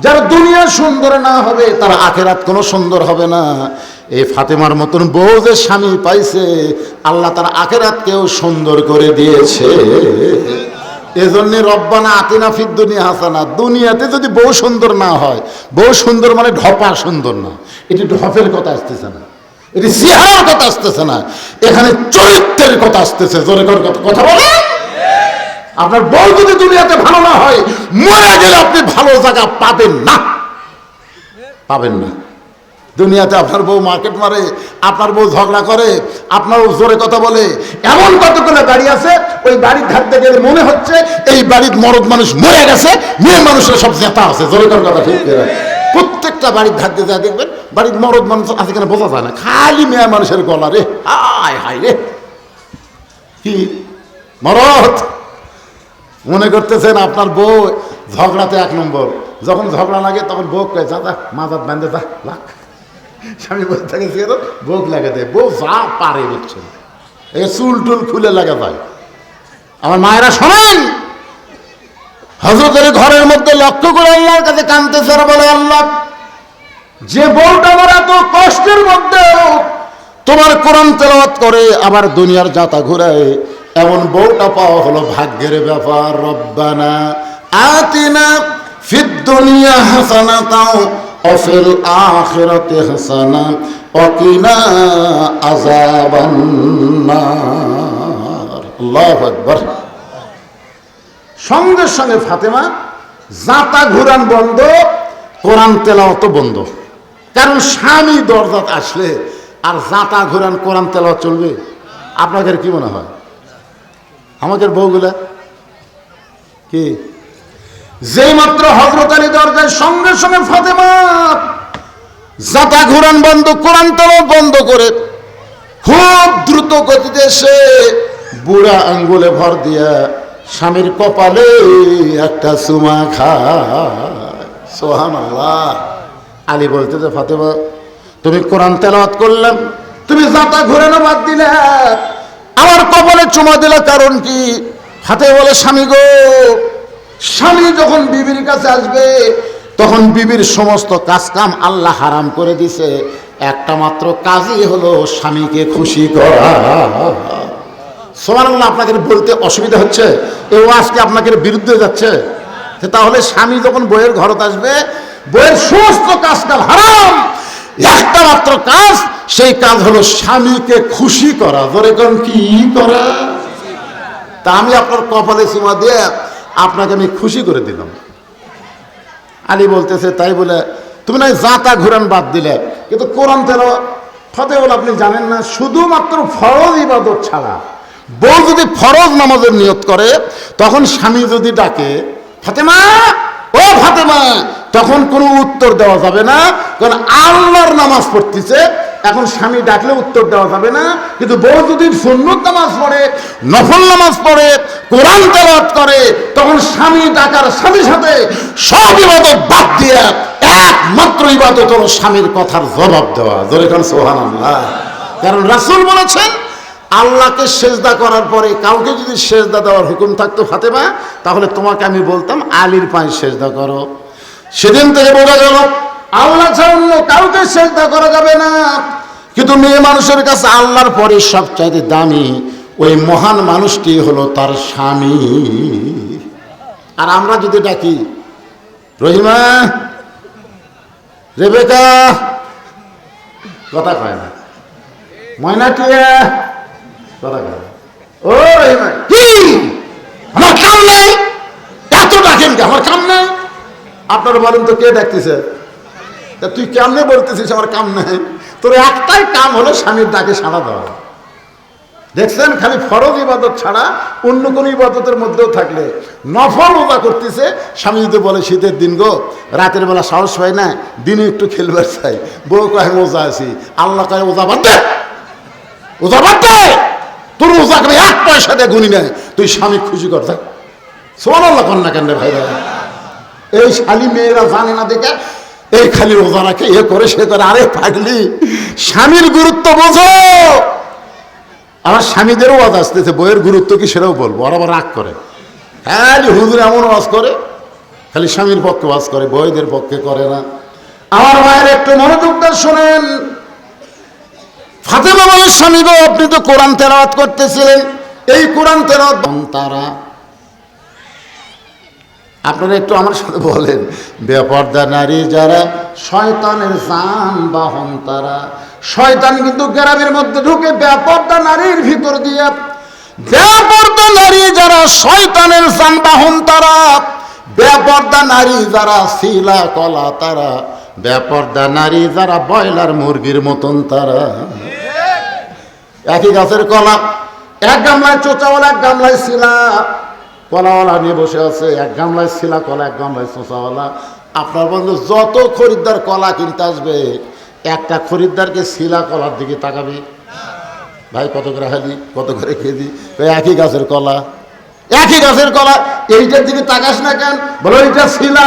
যার দুনিয়া সুন্দর না হবে তার আখিরাত কোনো সুন্দর হবে না। এই ফাতেমার মতন বউ যে স্বামী পাইছে, আল্লাহ তার আখিরাতকেও সুন্দর করে দিয়েছে। এজন্য রব্বানা আতিনা ফিদ দুনিয়া হাসানা। দুনিয়াতে যদি বউ সুন্দর না হয়, বউ সুন্দর মানে ঢপা সুন্দর না, এটি ঢপের কথা আসতেছে না, এটি চেহারার কথা আসতেছে না, এখানে চরিত্রের কথা আসতেছে। জোরে কথা বলে। আপনার বউ যদি দুনিয়াতে ভালো না হয়, মরে গেলে আপনি ভালো জায়গা পাবেন না, পাবেন না। দুনিয়াতে আপনার বউ মার্কেট মারে, আপনার বউ ঝগড়া করে, আপনার বউ জোরে কথা বলে, এমন কতগুলো বাড়ি আছে ওই বাড়ির ধারতে গেলে মনে হচ্ছে এই বাড়ির মরদ মানুষ মরে গেছে, মেয়ে মানুষের সব জেতা আছে। জোরে করার কথা ঠিক করে প্রত্যেকটা বাড়ির ধারতে যা দেখবেন বাড়ির মরদ মানুষ আছে কিনা বোঝা যায় না, খালি মেয়ে মানুষের গলা রে, হায় হায় রে। কি মরদ মনে করতেছেন আপনার বউ ঝগড়াতে এক নম্বর, যখন ঝগড়া লাগে তখন বউ কয়ে যা মাজাত বান্ধে যা লাখ, স্বামী বসে থাকে বউ লাগে দেয়, বউ যা পারে বুঝছেন, এই চুল টুল খুলে লাগা যায়। আমার মায়েরা শোনেন, হযরতের ঘরের মধ্যে লক্ষ্য করে আল্লাহর কাছে কাঁদতেছে আর বলে, আল্লাহ যে বউটা আমার এত কষ্টের মধ্যেও তোমার কোরআন তেলাওয়াত করে আবার দুনিয়ার যাতা ঘুরায়, এমন বউটা পাওয়া হলো ভাগ্যের ব্যাপার। রব্বানা আতিনা ফিদ দুনিয়া হাসানাতাও ওয়া ফিল আখিরাতি হাসানা ওয়া কিনা আযাবান নার। আল্লাহু আকবার। সঙ্গে সঙ্গে ফাতেমা যাতা ঘুরান বন্ধ, কোরআন তেলাওয়াত বন্ধ। কারণ স্বামী দরজাতে আসলে আর যাতা ঘুরান কোরআন তেলাওয়াত চলবে? আপনাদের কি মনে হয়? আমাদের বউগুলা কি যেই মাত্র হযরত আলী দরজায় সঙ্গে সঙ্গে ফাতেমা যাতা ঘুরান বন্ধ, কোরআন তেলাওয়াত বন্ধ করে খুব দ্রুত গতিতে এসে বুড়া আঙ্গুলে ভর দিয়া স্বামীর কপালে একটা চুমা খায়। সুবহানাল্লাহ। আলী বলতেছে, ফাতেমা তুমি কোরআন তেলাওয়াত করলাম, তুমি যাতা ঘুরানো বাদ দিলে, আমার কপালে চুমা দিলে কারণ কি? ফাতেমা বলে, স্বামী গো, স্বামী যখন বিবির কাছে আসবে তখন বিবির সমস্ত কাজ কাম আল্লাহ হারাম করে দিছে, একটা মাত্র কাজই হলো স্বামীকে খুশি করা। সুবহানাল্লাহ। আপনাকে বলতে অসুবিধা হচ্ছে, এই ওয়াজকে আপনাকে বিরুদ্ধে যাচ্ছে। তাহলে স্বামী যখন বইয়ের ঘরত আসবে, বইয়ের সমস্ত কাজ কাম হারাম, একটা মাত্র কাজ, সেই কাজ হলো স্বামীকে খুশি করা। ধরে কোন কি করা? তা আমি আপনার কপালে সীমা দিয়ে আপনাকে আমি খুশি করে দিলাম। আলী বলতেছে, তাই বলে তুমি না যাতা ঘুরান বাদ দিলে, কিন্তু কোরআন তেলাওয়াত ফাতেমা আপনি জানেন না, শুধুমাত্র ফরজ ইবাদত ছাড়া বউ যদি ফরজ নামাজের নিয়ত করে, তখন স্বামী যদি ডাকে ফাতেমা, ও ফাতেমা, তখন কোনো উত্তর দেওয়া যাবে না, কারণ আল্লাহর নামাজ পড়তেছে। এখন স্বামী ডাকলে উত্তর দেওয়া যাবে না, কিন্তু বউ যদি সুন্নত নামাজ পড়ে, নফল নামাজ পড়ে, কোরআন তেলাওয়াত করে, তখন স্বামী ডাকার সাথে সাথে সব ইবাদত বাদ দিয়ে একমাত্র ইবাদত হলো স্বামীর কথার জবাব দেওয়া। জোরে কারণ সুবহানাল্লাহ। কারণ রাসূল বলেছেন, আল্লাহকে সেজদা করার পরে কাউকে যদি সেজদা দেওয়ার হুকুম থাকতো ফাতেমা, তাহলে তোমাকে আমি বলতাম আলীর পায়ে সেজদা করো। সেদিন থেকে বোঝা গেল আল্লাহ ছাড়া অন্য কাউকে সেজদা করা যাবে না। কিন্তু মেয়ে মানুষের কাছে আল্লাহর পরে সবচাইতে দামি ওই মহান মানুষটি হলো তার স্বামী। আর আমরা যদি ডাকি রহিমা, রেবেকা, কথা কয় না, ময়নাটিয়া, কথা কয় না, ও রহিমা, কি আমার কাম নাই, এত ডাকেন কি? আমার কাম নাই? আপনারা বলেন তো, কে ডাকতেছে? তুই কেমনে বলতেছিস আমার কাম নাই? তোর একটাই কাম হলো স্বামীর ডাকে সাড়া দেওয়া। দেখছেন, খালি ফরজ ইবাদত ছাড়া অন্য কোন ইবাদতের মধ্যেও থাকলে নফল ওজা করতেছে, স্বামী যদি বলে শীতের দিন গো, রাতের বেলা সাহস পাই না, দিনে একটু খেলবার চাই, বউ কয় ওজা আছি, আল্লাহ কয় ওজা বাদ দে, ওজা বাদ দে, তোর ওজাকে এক পয়সা দিয়ে গুনি নেয়, তুই স্বামী খুশি কর। সুবহানাল্লাহ। কন্যা কেন ভাই? এই শালি মেয়েরা জানে না দেখে এই খালি রোজা রাখে, এ করে সে করে। আরে পাগলি, স্বামীর গুরুত্ব বোঝো। আমার স্বামীদেরও ওয়াজ আসতেছে, বইয়ের গুরুত্ব কি সেটাও বলবো। আর আবার রাগ করে, হ্যাঁ হুজুর এমন ওয়াজ করে, খালি স্বামীর পক্ষে ওয়াজ করে, বইদের পক্ষে করে না। আমার ভাইয়ের একটু মনোযোগটা শোনেন। ফাতেমা বলে, স্বামী গো, আপনি তো কোরআন তেলাওয়াত করতেছিলেন, এই কোরআন তেলাওয়াত তারা, আপনারা একটু আমার সাথে বলেন, বেপর্দা নারী যারা শয়তানের যানবাহন তারা। শয়তান কিন্তু গ্রামের মধ্যে ঢুকে বেপর্দা নারীর ভিতর দিয়ে। বেপর্দা নারী যারা শয়তানের যানবাহন তারা, বেপর্দা নারী যারা শিলা কলা তারা। বেপর্দা নারী যারা ব্রয়লার মুরগির মতন তারা। একই গাছের কলা, এক গামলায় চোচাওয়ালা, এক গামলায় শিলা। কলাওয়ালা নিয়ে বসে আছে, এক গামলায় শিলা কলা, এক গামলায় চোচাওয়ালা। আপনার বন্ধু যত খরিদ্দার কলা কিনতে আসবে, একটা খরিদ্দারকে শিলা কলার দিকে তাকাবি, ভাই কত করে হালি, কত করে কেজি? একই গাছের কলা, একই গাছের কলা, এইটার দিকে তাকাস না কেন? বলো এইটা শিলা,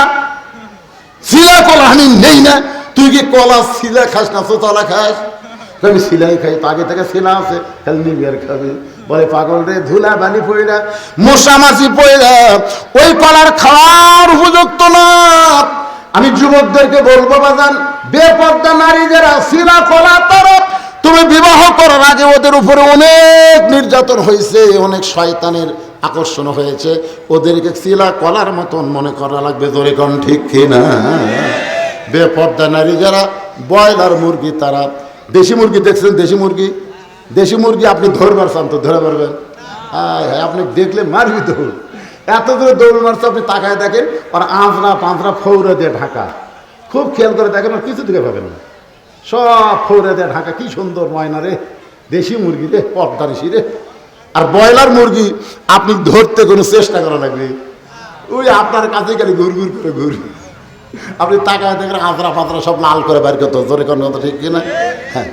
শিলা কলা আমি নেই না। তুই কি কলা শিলা খাস না চোচাওয়ালা খাস? আমি শিলাই খাই, তো আগে থেকে শিলা আছে, খালি নিবি আর খাবি। বলে পাগল রে, ধুলা বালি পড়া, মশা মাছি পড়া, ওই কলার খাওয়ার উপযুক্ত না। আমি যুবকদেরকে বলবো বাজান, বেপর্দা নারী যারা শিলা কলা তারা, তুমি বিবাহ করার আগে ওদের উপরে অনেক নির্যাতন হয়েছে, অনেক শয়তানের আকর্ষণ হয়েছে, ওদেরকে শিলা কলার মতন মনে করা লাগবে। জোরে কোন ঠিক কিনা? বেপর্দা নারী যারা ব্রয়লার মুরগি তারা। দেশি মুরগি দেখছেন? দেশি মুরগি, দেশি মুরগি আপনি ধরবার চান তো ধরে পারবেন? হ্যাঁ হ্যাঁ, আপনি দেখলে মারবি তো, এত দূরে দৌড় মারছে। আপনি তাকায় দেখেন, আর আঁচড়া পাঁচড়া ফৌরা দিয়ে ঢাকা, খুব খেয়াল করে দেখেন, আর কিছু দিকে পাবেন না, সব ফৌরা দিয়ে ঢাকা। কি সুন্দর ময়না রে, দেশি মুরগি রে, পর্দানিসি রে। আর ব্রয়লার মুরগি আপনি ধরতে কোনো চেষ্টা করা লাগবে, ওই আপনার কাছে গেলে ঘুর ঘুর করে ঘুর, আপনি তাকায় দেখেন আঁচড়া পাঁচড়া সব লাল করে বের করতে। জোরে কোন কথা ঠিক কিনা? হ্যাঁ,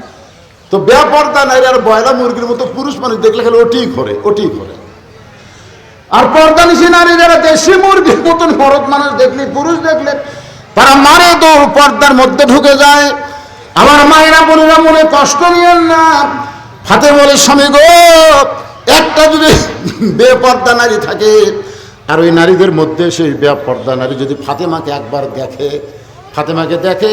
তো বেপর্দা নারী আর ব্রয়লার মুরগির মতো পুরুষ মানুষ দেখলে খালি ওটি করে, ওটি করে। আর পর্দানিসী নারী যারা দেশি মুরগির মতন মরদ মানুষ দেখলে, পুরুষ দেখলে তারা মারে দৌড়, পর্দার মধ্যে ঢুকে যায়। আমার মায়েরা বোনেরা মনে কষ্ট নিয়েন না। হাতে বলে স্বামী গো, একটা যদি বেপর্দা নারী থাকে, আর ওই নারীদের মধ্যে সেই বেপর্দা নারী যদি ফাতেমাকে একবার দেখে, ফাতেমাকে দেখে,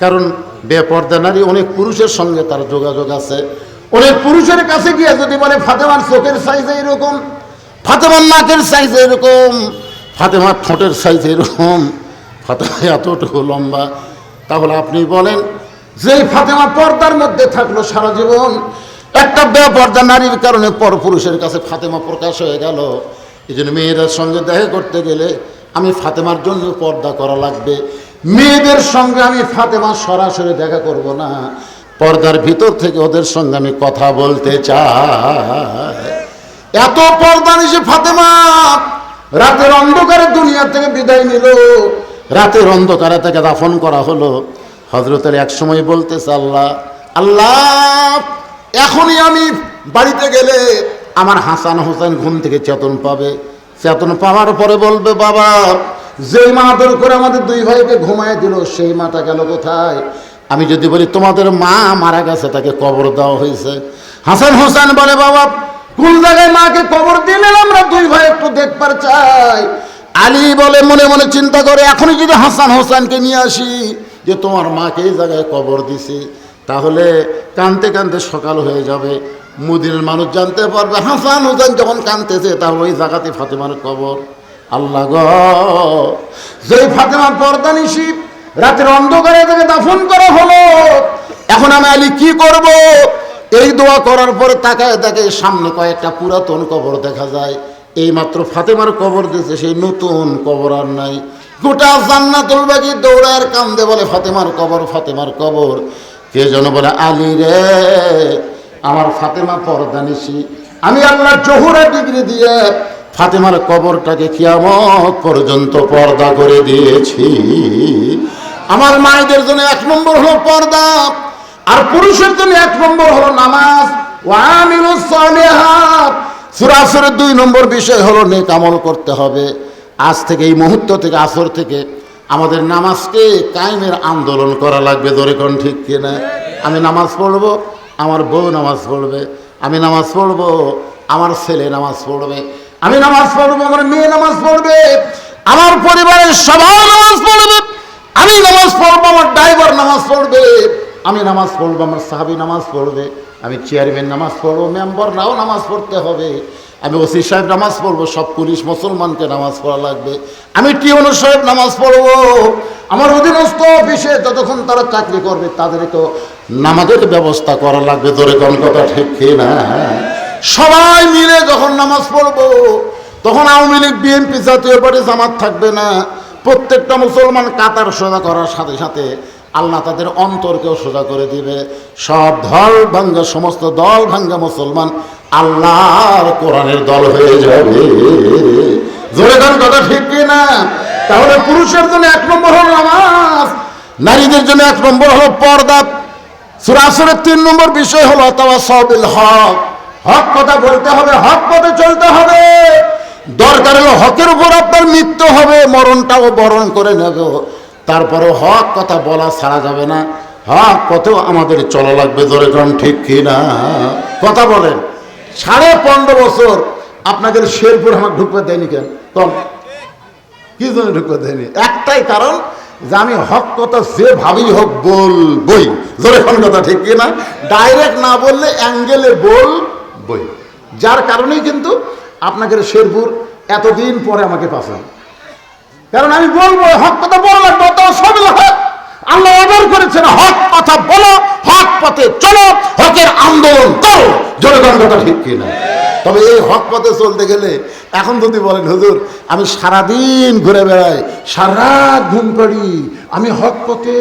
কারণ বেপর্দা নারী অনেক পুরুষের সঙ্গে তার যোগাযোগ আছে। অনেক পুরুষের কাছে গিয়ে যদি বলে ফাতেমার চোখের সাইজ এইরকম, ফাতেমার নাকের সাইজ এরকম, ফাতেমার ঠোঁটের সাইজ এরকম, ফাতেমা এতটুকু লম্বা, তাহলে আপনি বলেন যে ফাতেমা পর্দার মধ্যে থাকলো সারা জীবন, একটা বেপর্দা নারীর কারণে পরপুরুষের কাছে ফাতেমা প্রকাশ হয়ে গেল। এই জন্য মেয়েদের সঙ্গে দেখা করতে গেলে আমি ফাতেমার জন্য পর্দা করা লাগবে। মেয়েদের সঙ্গে আমি ফাতেমা সরাসরি দেখা করব না, পর্দার ভিতর থেকে ওদের সঙ্গে আমি কথা বলতে চাই। এত পর্দা নিশে ফাতেমা রাতের অন্ধকারে দুনিয়া থেকে বিদায় নিল, রাতের অন্ধকারে থেকে দাফন করা হলো। হযরত আলী এক সময় বলতেছে, আল্লাহ আল্লাহ, এখনই আমি বাড়িতে গেলে আমার হাসান হোসেন ঘুম থেকে চেতন পাবে, চেতন পাওয়ার পরে বলবে, বাবা যেই মা আদর করে আমাদের দুই ভাইকে ঘুমায় দিল, সেই মাটা গেল কোথায়? আমি যদি বলি তোমাদের মা মারা গেছে, তাকে কবর দেওয়া হয়েছে। হাসান হোসেন বলে, বাবা কোন জায়গায় মাকে কবর দিলেন, আমরা দুই ভাই একটু দেখবার চাই। আলী বলে মনে মনে চিন্তা করে, এখনই যদি হাসান হোসেনকে নিয়ে আসি যে তোমার মাকে এই জায়গায় কবর দিছি, তাহলে কানতে কানতে সকাল হয়ে যাবে, মদিনার মানুষ জানতে পারবে হাসান হোসেন যখন কানতেছে, তাহলে ওই জায়গাতে ফাতেমার কবর। আল্লাহ গো, যেই ফাতেমা পর্দানিশী রাতের অন্ধকারে তাকে দাফন করা হলো, এখন আমি আলী কি করব? এই দোয়া করার পরে তাকায় দেখে সামনে কয়েকটা পুরাতন কবর দেখা যায়। এই মাত্র ফাতেমার কবর দিয়েছে, সেই নতুন কবর আর নাই। গোটা জান্নাতুল বাকি দৌড়ার কান্দে বলে, ফাতেমার কবর, ফাতেমার কবর। কে যেন বলে, আলী রে, আমার ফাতেমা পর্দানিশী, আমি আল্লাহ জহুরা ডিগ্রি দিয়ে ফাতেমার কবরটাকে কিয়ামত পর্যন্ত পর্দা করে দিয়েছি। আমার মায়েদের জন্য এক নম্বর হলো পর্দা, আর পুরুষের জন্য এক নম্বর হলো নামাজ। ওয়ামিলুস সালিহাত, সূরা আসরের 2 নম্বর বিষয় হলো নেক আমল করতে হবে। আজ থেকে, এই মুহূর্ত থেকে, আসর থেকে আমাদের নামাজকে কায়েমের আন্দোলন করা লাগবে। ধরে কোন ঠিক কিনা? আমি নামাজ পড়বো, আমার বউ নামাজ পড়বে, আমি নামাজ পড়বো, আমার ছেলে নামাজ পড়বে, আমি নামাজ পড়বো, আমার মেয়ে নামাজ পড়বে, আমার পরিবারের সবাই নামাজ পড়বে, আমি নামাজ পড়বো, আমার ড্রাইভার নামাজ পড়বে, আমি নামাজ পড়বো, আমার সাহাবী নামাজ পড়বে, আমি চেয়ারম্যান নামাজ পড়বো, মেম্বাররাও নামাজ পড়তে হবে, আমি ওসি সাহেব নামাজ পড়বো, সব পুলিশ মুসলমানকে নামাজ পড়া লাগবে, আমি টিউনো সাহেব নামাজ পড়বো, আমার অধীনস্থ অফিসে যতক্ষণ তারা চাকরি করবে তাদেরকেও নামাজের ব্যবস্থা করা লাগবে। ধরে কোন কথা ঠিক না? সবাই মিলে যখন নামাজ পড়বো, তখন আওয়ামী লীগ, বিএনপি, জাতীয় পার্টি, জামাত থাকবে না। প্রত্যেকটা মুসলমান কাতার সোজা করার সাথে সাথে আল্লাহ তাদের অন্তরকেও সোজা করে দিবে। সব দল ভাঙ্গা, সমস্ত দল ভাঙ্গা মুসলমান আল্লাহর কোরআনের দল হয়ে যাবে। জোরে গান কথা ঠিক কিনা? তাহলে পুরুষের জন্য 1 নম্বর হলো নামাজ, নারীদের জন্য 1 নম্বর হলো পর্দা। সূরা আসরের 3 নম্বর বিষয় হলো তাওয়াসাউ বিল হক। হক কথা বলতে হবে, হক পথে চলতে হবে। দরকার হলো হকের উপর আপনার মৃত্যু হবে, মরণটাও বরণ করে নেব, তারপরে হক কথা বলা ছাড়া যাবে না। হক পথেও আমাদের চলা লাগবে। জোরে কোন ঠিক কিনা? কথা বলেন। 15.5 বছর আপনাদের শেরপুর আমাকে ঢুকতে দেয়নি কেন? কম কি জন্য ঢুকতে দেয়নি? একটাই কারণ যে আমি হক কথা যেভাবেই হোক বলবই। জোরে কোন কথা ঠিক কিনা? ডাইরেক্ট না বললে অ্যাঙ্গেলে বলবই। যার কারণেই কিন্তু আপনাদের শেরপুর এতদিন পরে আমাকে পাঠান, কারণ আমি বলবো হক কথা বলা লাগবে। আল্লাহ অর্ডার করেছেন হক কথা বলো, হক পথে চলো, হকের আন্দোলন করো। জনগণ কথা ঠিক কিনা? তবে এই হক পথে চলতে গেলে এখন যদি বলেন হুজুর আমি সারাদিন ঘুরে বেড়াই, সারা রাত ঘুম পাড়ি, আমি হক পথে,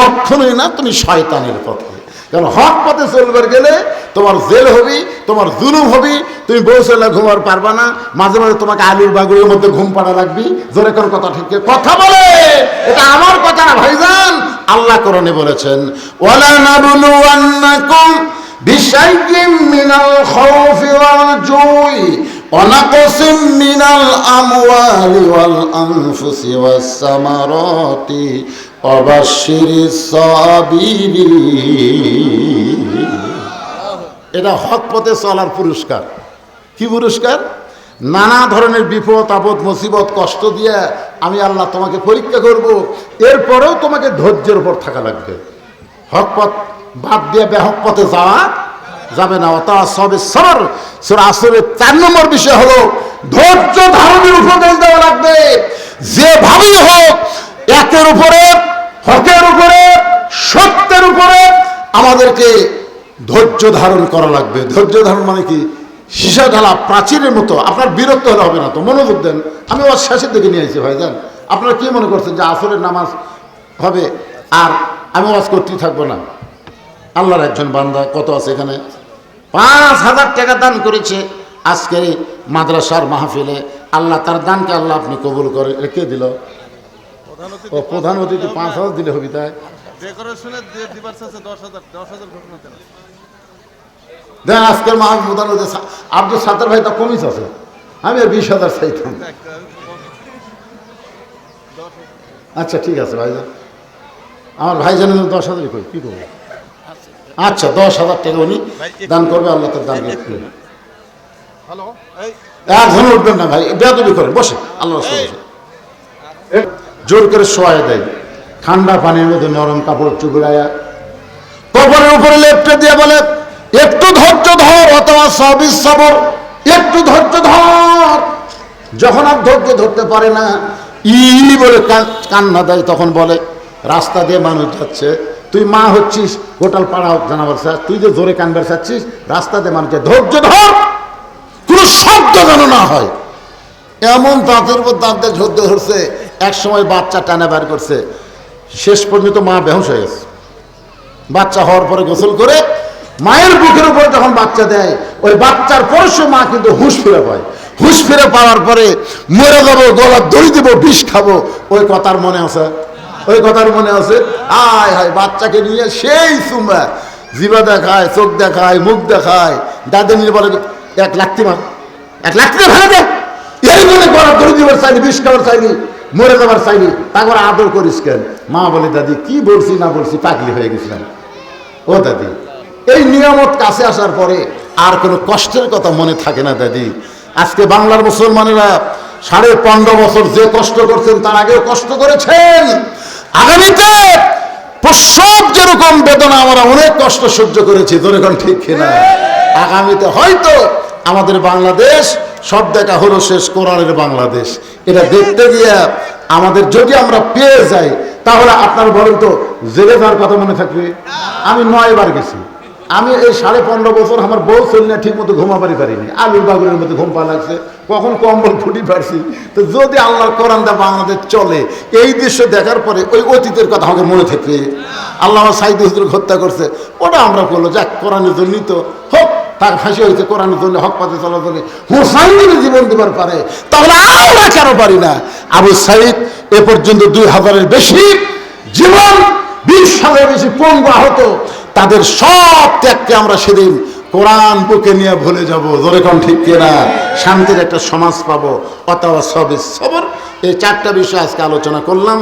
কখনোই না, তুমি শয়তানের পথে। কারণ হক পথে চলবার গেলে তোমার জেল হবি, তোমার জুলুম হবি, তুমি বউসলা ঘুমার পারবা না, মাঝে মাঝে তোমাকে আলুর বাগুড়ের মধ্যে ঘুম পাড়া লাগবি। জোরে কোন কথা ঠিক কথা বলে? এটা আমার কথা না ভাইজান, আল্লাহ কোরআনে বলেছেন ওয়ালা নাবলুওয়ান্নাকুম বিশাইইম মিনাল খাউফি ওয়াল জুই ওয়া নাকসিম মিনাল আমওয়ালি ওয়াল আনফুসি ওয়াস সামারাতি ওয়া বাশশিরিস সাবিরিন। এটা হক পথে চলার পুরস্কার। কি পুরস্কার? নানা ধরনের বিপদ আপদ মুসিবত কষ্ট দিয়ে আমি আল্লাহ তোমাকে পরীক্ষা করব, এরপরেও তোমাকে ধৈর্যের উপর থাকা লাগবে। হক পথ বাদ দিয়ে বেহক পথে যাওয়া যাবে না। অতা সবে সবর। সূরা আসরের 4 নম্বর বিষয় হলো ধৈর্য ধারণের উপদেশ দেওয়া লাগবে। যেভাবেই হোক একের উপরে, হকের উপরে, সত্যের উপরে আমাদেরকে ধৈর্য ধারণ করা লাগবে। ধৈর্য ধারণ মানে কি? সীসা ঢালা প্রাচীরের মতো। আপনার বিরক্ত হলে হবে না তো, মনোযোগ দেন। আমি ওর শেষের দিকে নিয়ে আসি ভাইজান। আপনারা কি মনে করছেন যে আসরের নামাজ হবে আর আমি ওয়াজ করতেই থাকবো না? আল্লাহর একজন বান্দা কত আছে এখানে 5,000 টাকা দান করেছে আজকের এই মাদ্রাসার মাহফিলে। আল্লাহ তার দানকে আল্লাহ আপনি কবুল করে। কে দিল? ও প্রধান অতিথি 5,000 দিলে হবি তাই? দেন আজকের মাহফিল প্রধান অতিথি আব্দুল সাত্তার ভাই, তা কমিস আছে, আমি 20,000 চাইতাম। আচ্ছা ঠিক আছে ভাইজান, আমার ভাইজানের 10,000 কই কি করবো? আচ্ছা 10,000 টাকা উনি দান করবে, আল্লাহ তার দান করবে। একজন উঠবেন না ভাই, বেয়াদবি করে বসে, আল্লাহ জোর করে শোয়াই দেয়, ঠান্ডা পানির মধ্যে নরম কাপড় চুবড়ায়া কবরের উপরে লেপটে দিয়ে বলে একটু ধৈর্য ধর, অথবা সবিস সবর, একটু ধৈর্য ধর। যখন আর ধৈর্য ধরতে পারে না বলে কান্না দেয়, তখন বলে রাস্তা দিয়ে মানুষ যাচ্ছে, তুই মা হচ্ছিস, হোটেল পাড়া জানাবার চাস, তুই যে জোরে কানবার চাচ্ছিস, রাস্তা দিয়ে মানুষ ধৈর্য ধর, কোনো শব্দ যেন না হয়। এমন দাঁতের উপর দাঁতে ধৈর্য ধরছে, এক সময় বাচ্চা টানা বের করছে, শেষ পর্যন্ত মা বেহুশ হয়ে গেছে। বাচ্চা হওয়ার পরে গোসল করে মায়ের বুকের উপর যখন বাচ্চা দেয়, ওই বাচ্চার পরশু মা কিন্তু হুঁশ ফিরে পায়। হুঁশ ফিরে পাওয়ার পরে মরে যাবো, গলা দড়ি দিব, বিষ খাবো, ওই কথার মনে আছে? ওই কথার মনে আছে? আয় হায়, বাচ্চাকে নিয়ে সেই সুমা জিবা দেখায়, চোখ দেখায়, মুখ দেখায়, দাদা নিয়ে বলে 1 লাখটি মার, 1 লাখ টাকা ভেঙে দে, এই মনে গলা দড়ি দিবার চাইনি, বিষ খাবার চাইনি, মরে যাবার চাইনি, তারপরে আদর করিস কেন? মা বলে দাদি কি বলছি না বলছি, পাগলি হয়ে গেছিলাম। ও দাদি, এই নিয়ামত কাছে আসার পরে আর কোনো কষ্টের কথা মনে থাকে না দাদি। আজকে বাংলার মুসলমানেরা 15.5 বছর যে কষ্ট করছেন তার আগেও কষ্ট করেছেন, আগামীতে প্রসব যেরকম বেদনা আমরা অনেক কষ্ট সহ্য করেছি, যেরকম ঠিক কিনা? আগামীতে হয়তো আমাদের বাংলাদেশ সব দেখা হলো শেষ কোরআনের বাংলাদেশ। এটা দেখতে গিয়ে আমাদের যদি আমরা পেয়ে যাই, তাহলে আপনার বলেন তো জেলে যাওয়ার কথা মনে থাকবে? আমি 9 বার গেছি, আমি এই 15.5 বছর আমার বউ চললে ঠিক মতো ঘুমাবারই পারিনি, আলুর বাগুলের মধ্যে ঘুম পা লাগছে, কখন কম্বল ফুটি পারছি। তো যদি আল্লাহর কোরআনটা বাংলাদেশ চলে, এই দৃশ্য দেখার পরে ওই অতীতের কথা আমাকে মনে থাকবে। আল্লাহ সাইদ হুজুর হত্যা করছে, ওটা আমরা বললো যাক কোরআনের জন্যই তো হোক, তার ফাঁসি হয়েছে কোরআনের জন্য, হক পথে চলার জন্য। হুসাইনের জীবন দেবার পারে, তাহলে আমরা কেন পারি না? আবু সাইদ এ পর্যন্ত 2000-এর বেশি জীবন, 20 সালের বেশি পঙ্গু আহত, তাদের সব ত্যাগকে আমরা সেদিন কোরআন বুকে নিয়ে ভুলে যাব। ধরে কোন ঠিক কিনা? শান্তির একটা সমাজ পাবো। অথবা সবে সবর, এই 4টা বিষয় আজকে আলোচনা করলাম।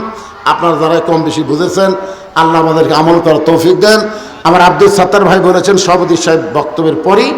আপনারা যারা কম বেশি বুঝেছেন, আল্লাহ আমাদেরকে আমল করার তৌফিক দেন। আমার আব্দুল সাত্তার ভাই বলেছেন সভাপতি সাহেব বক্তব্যের পরই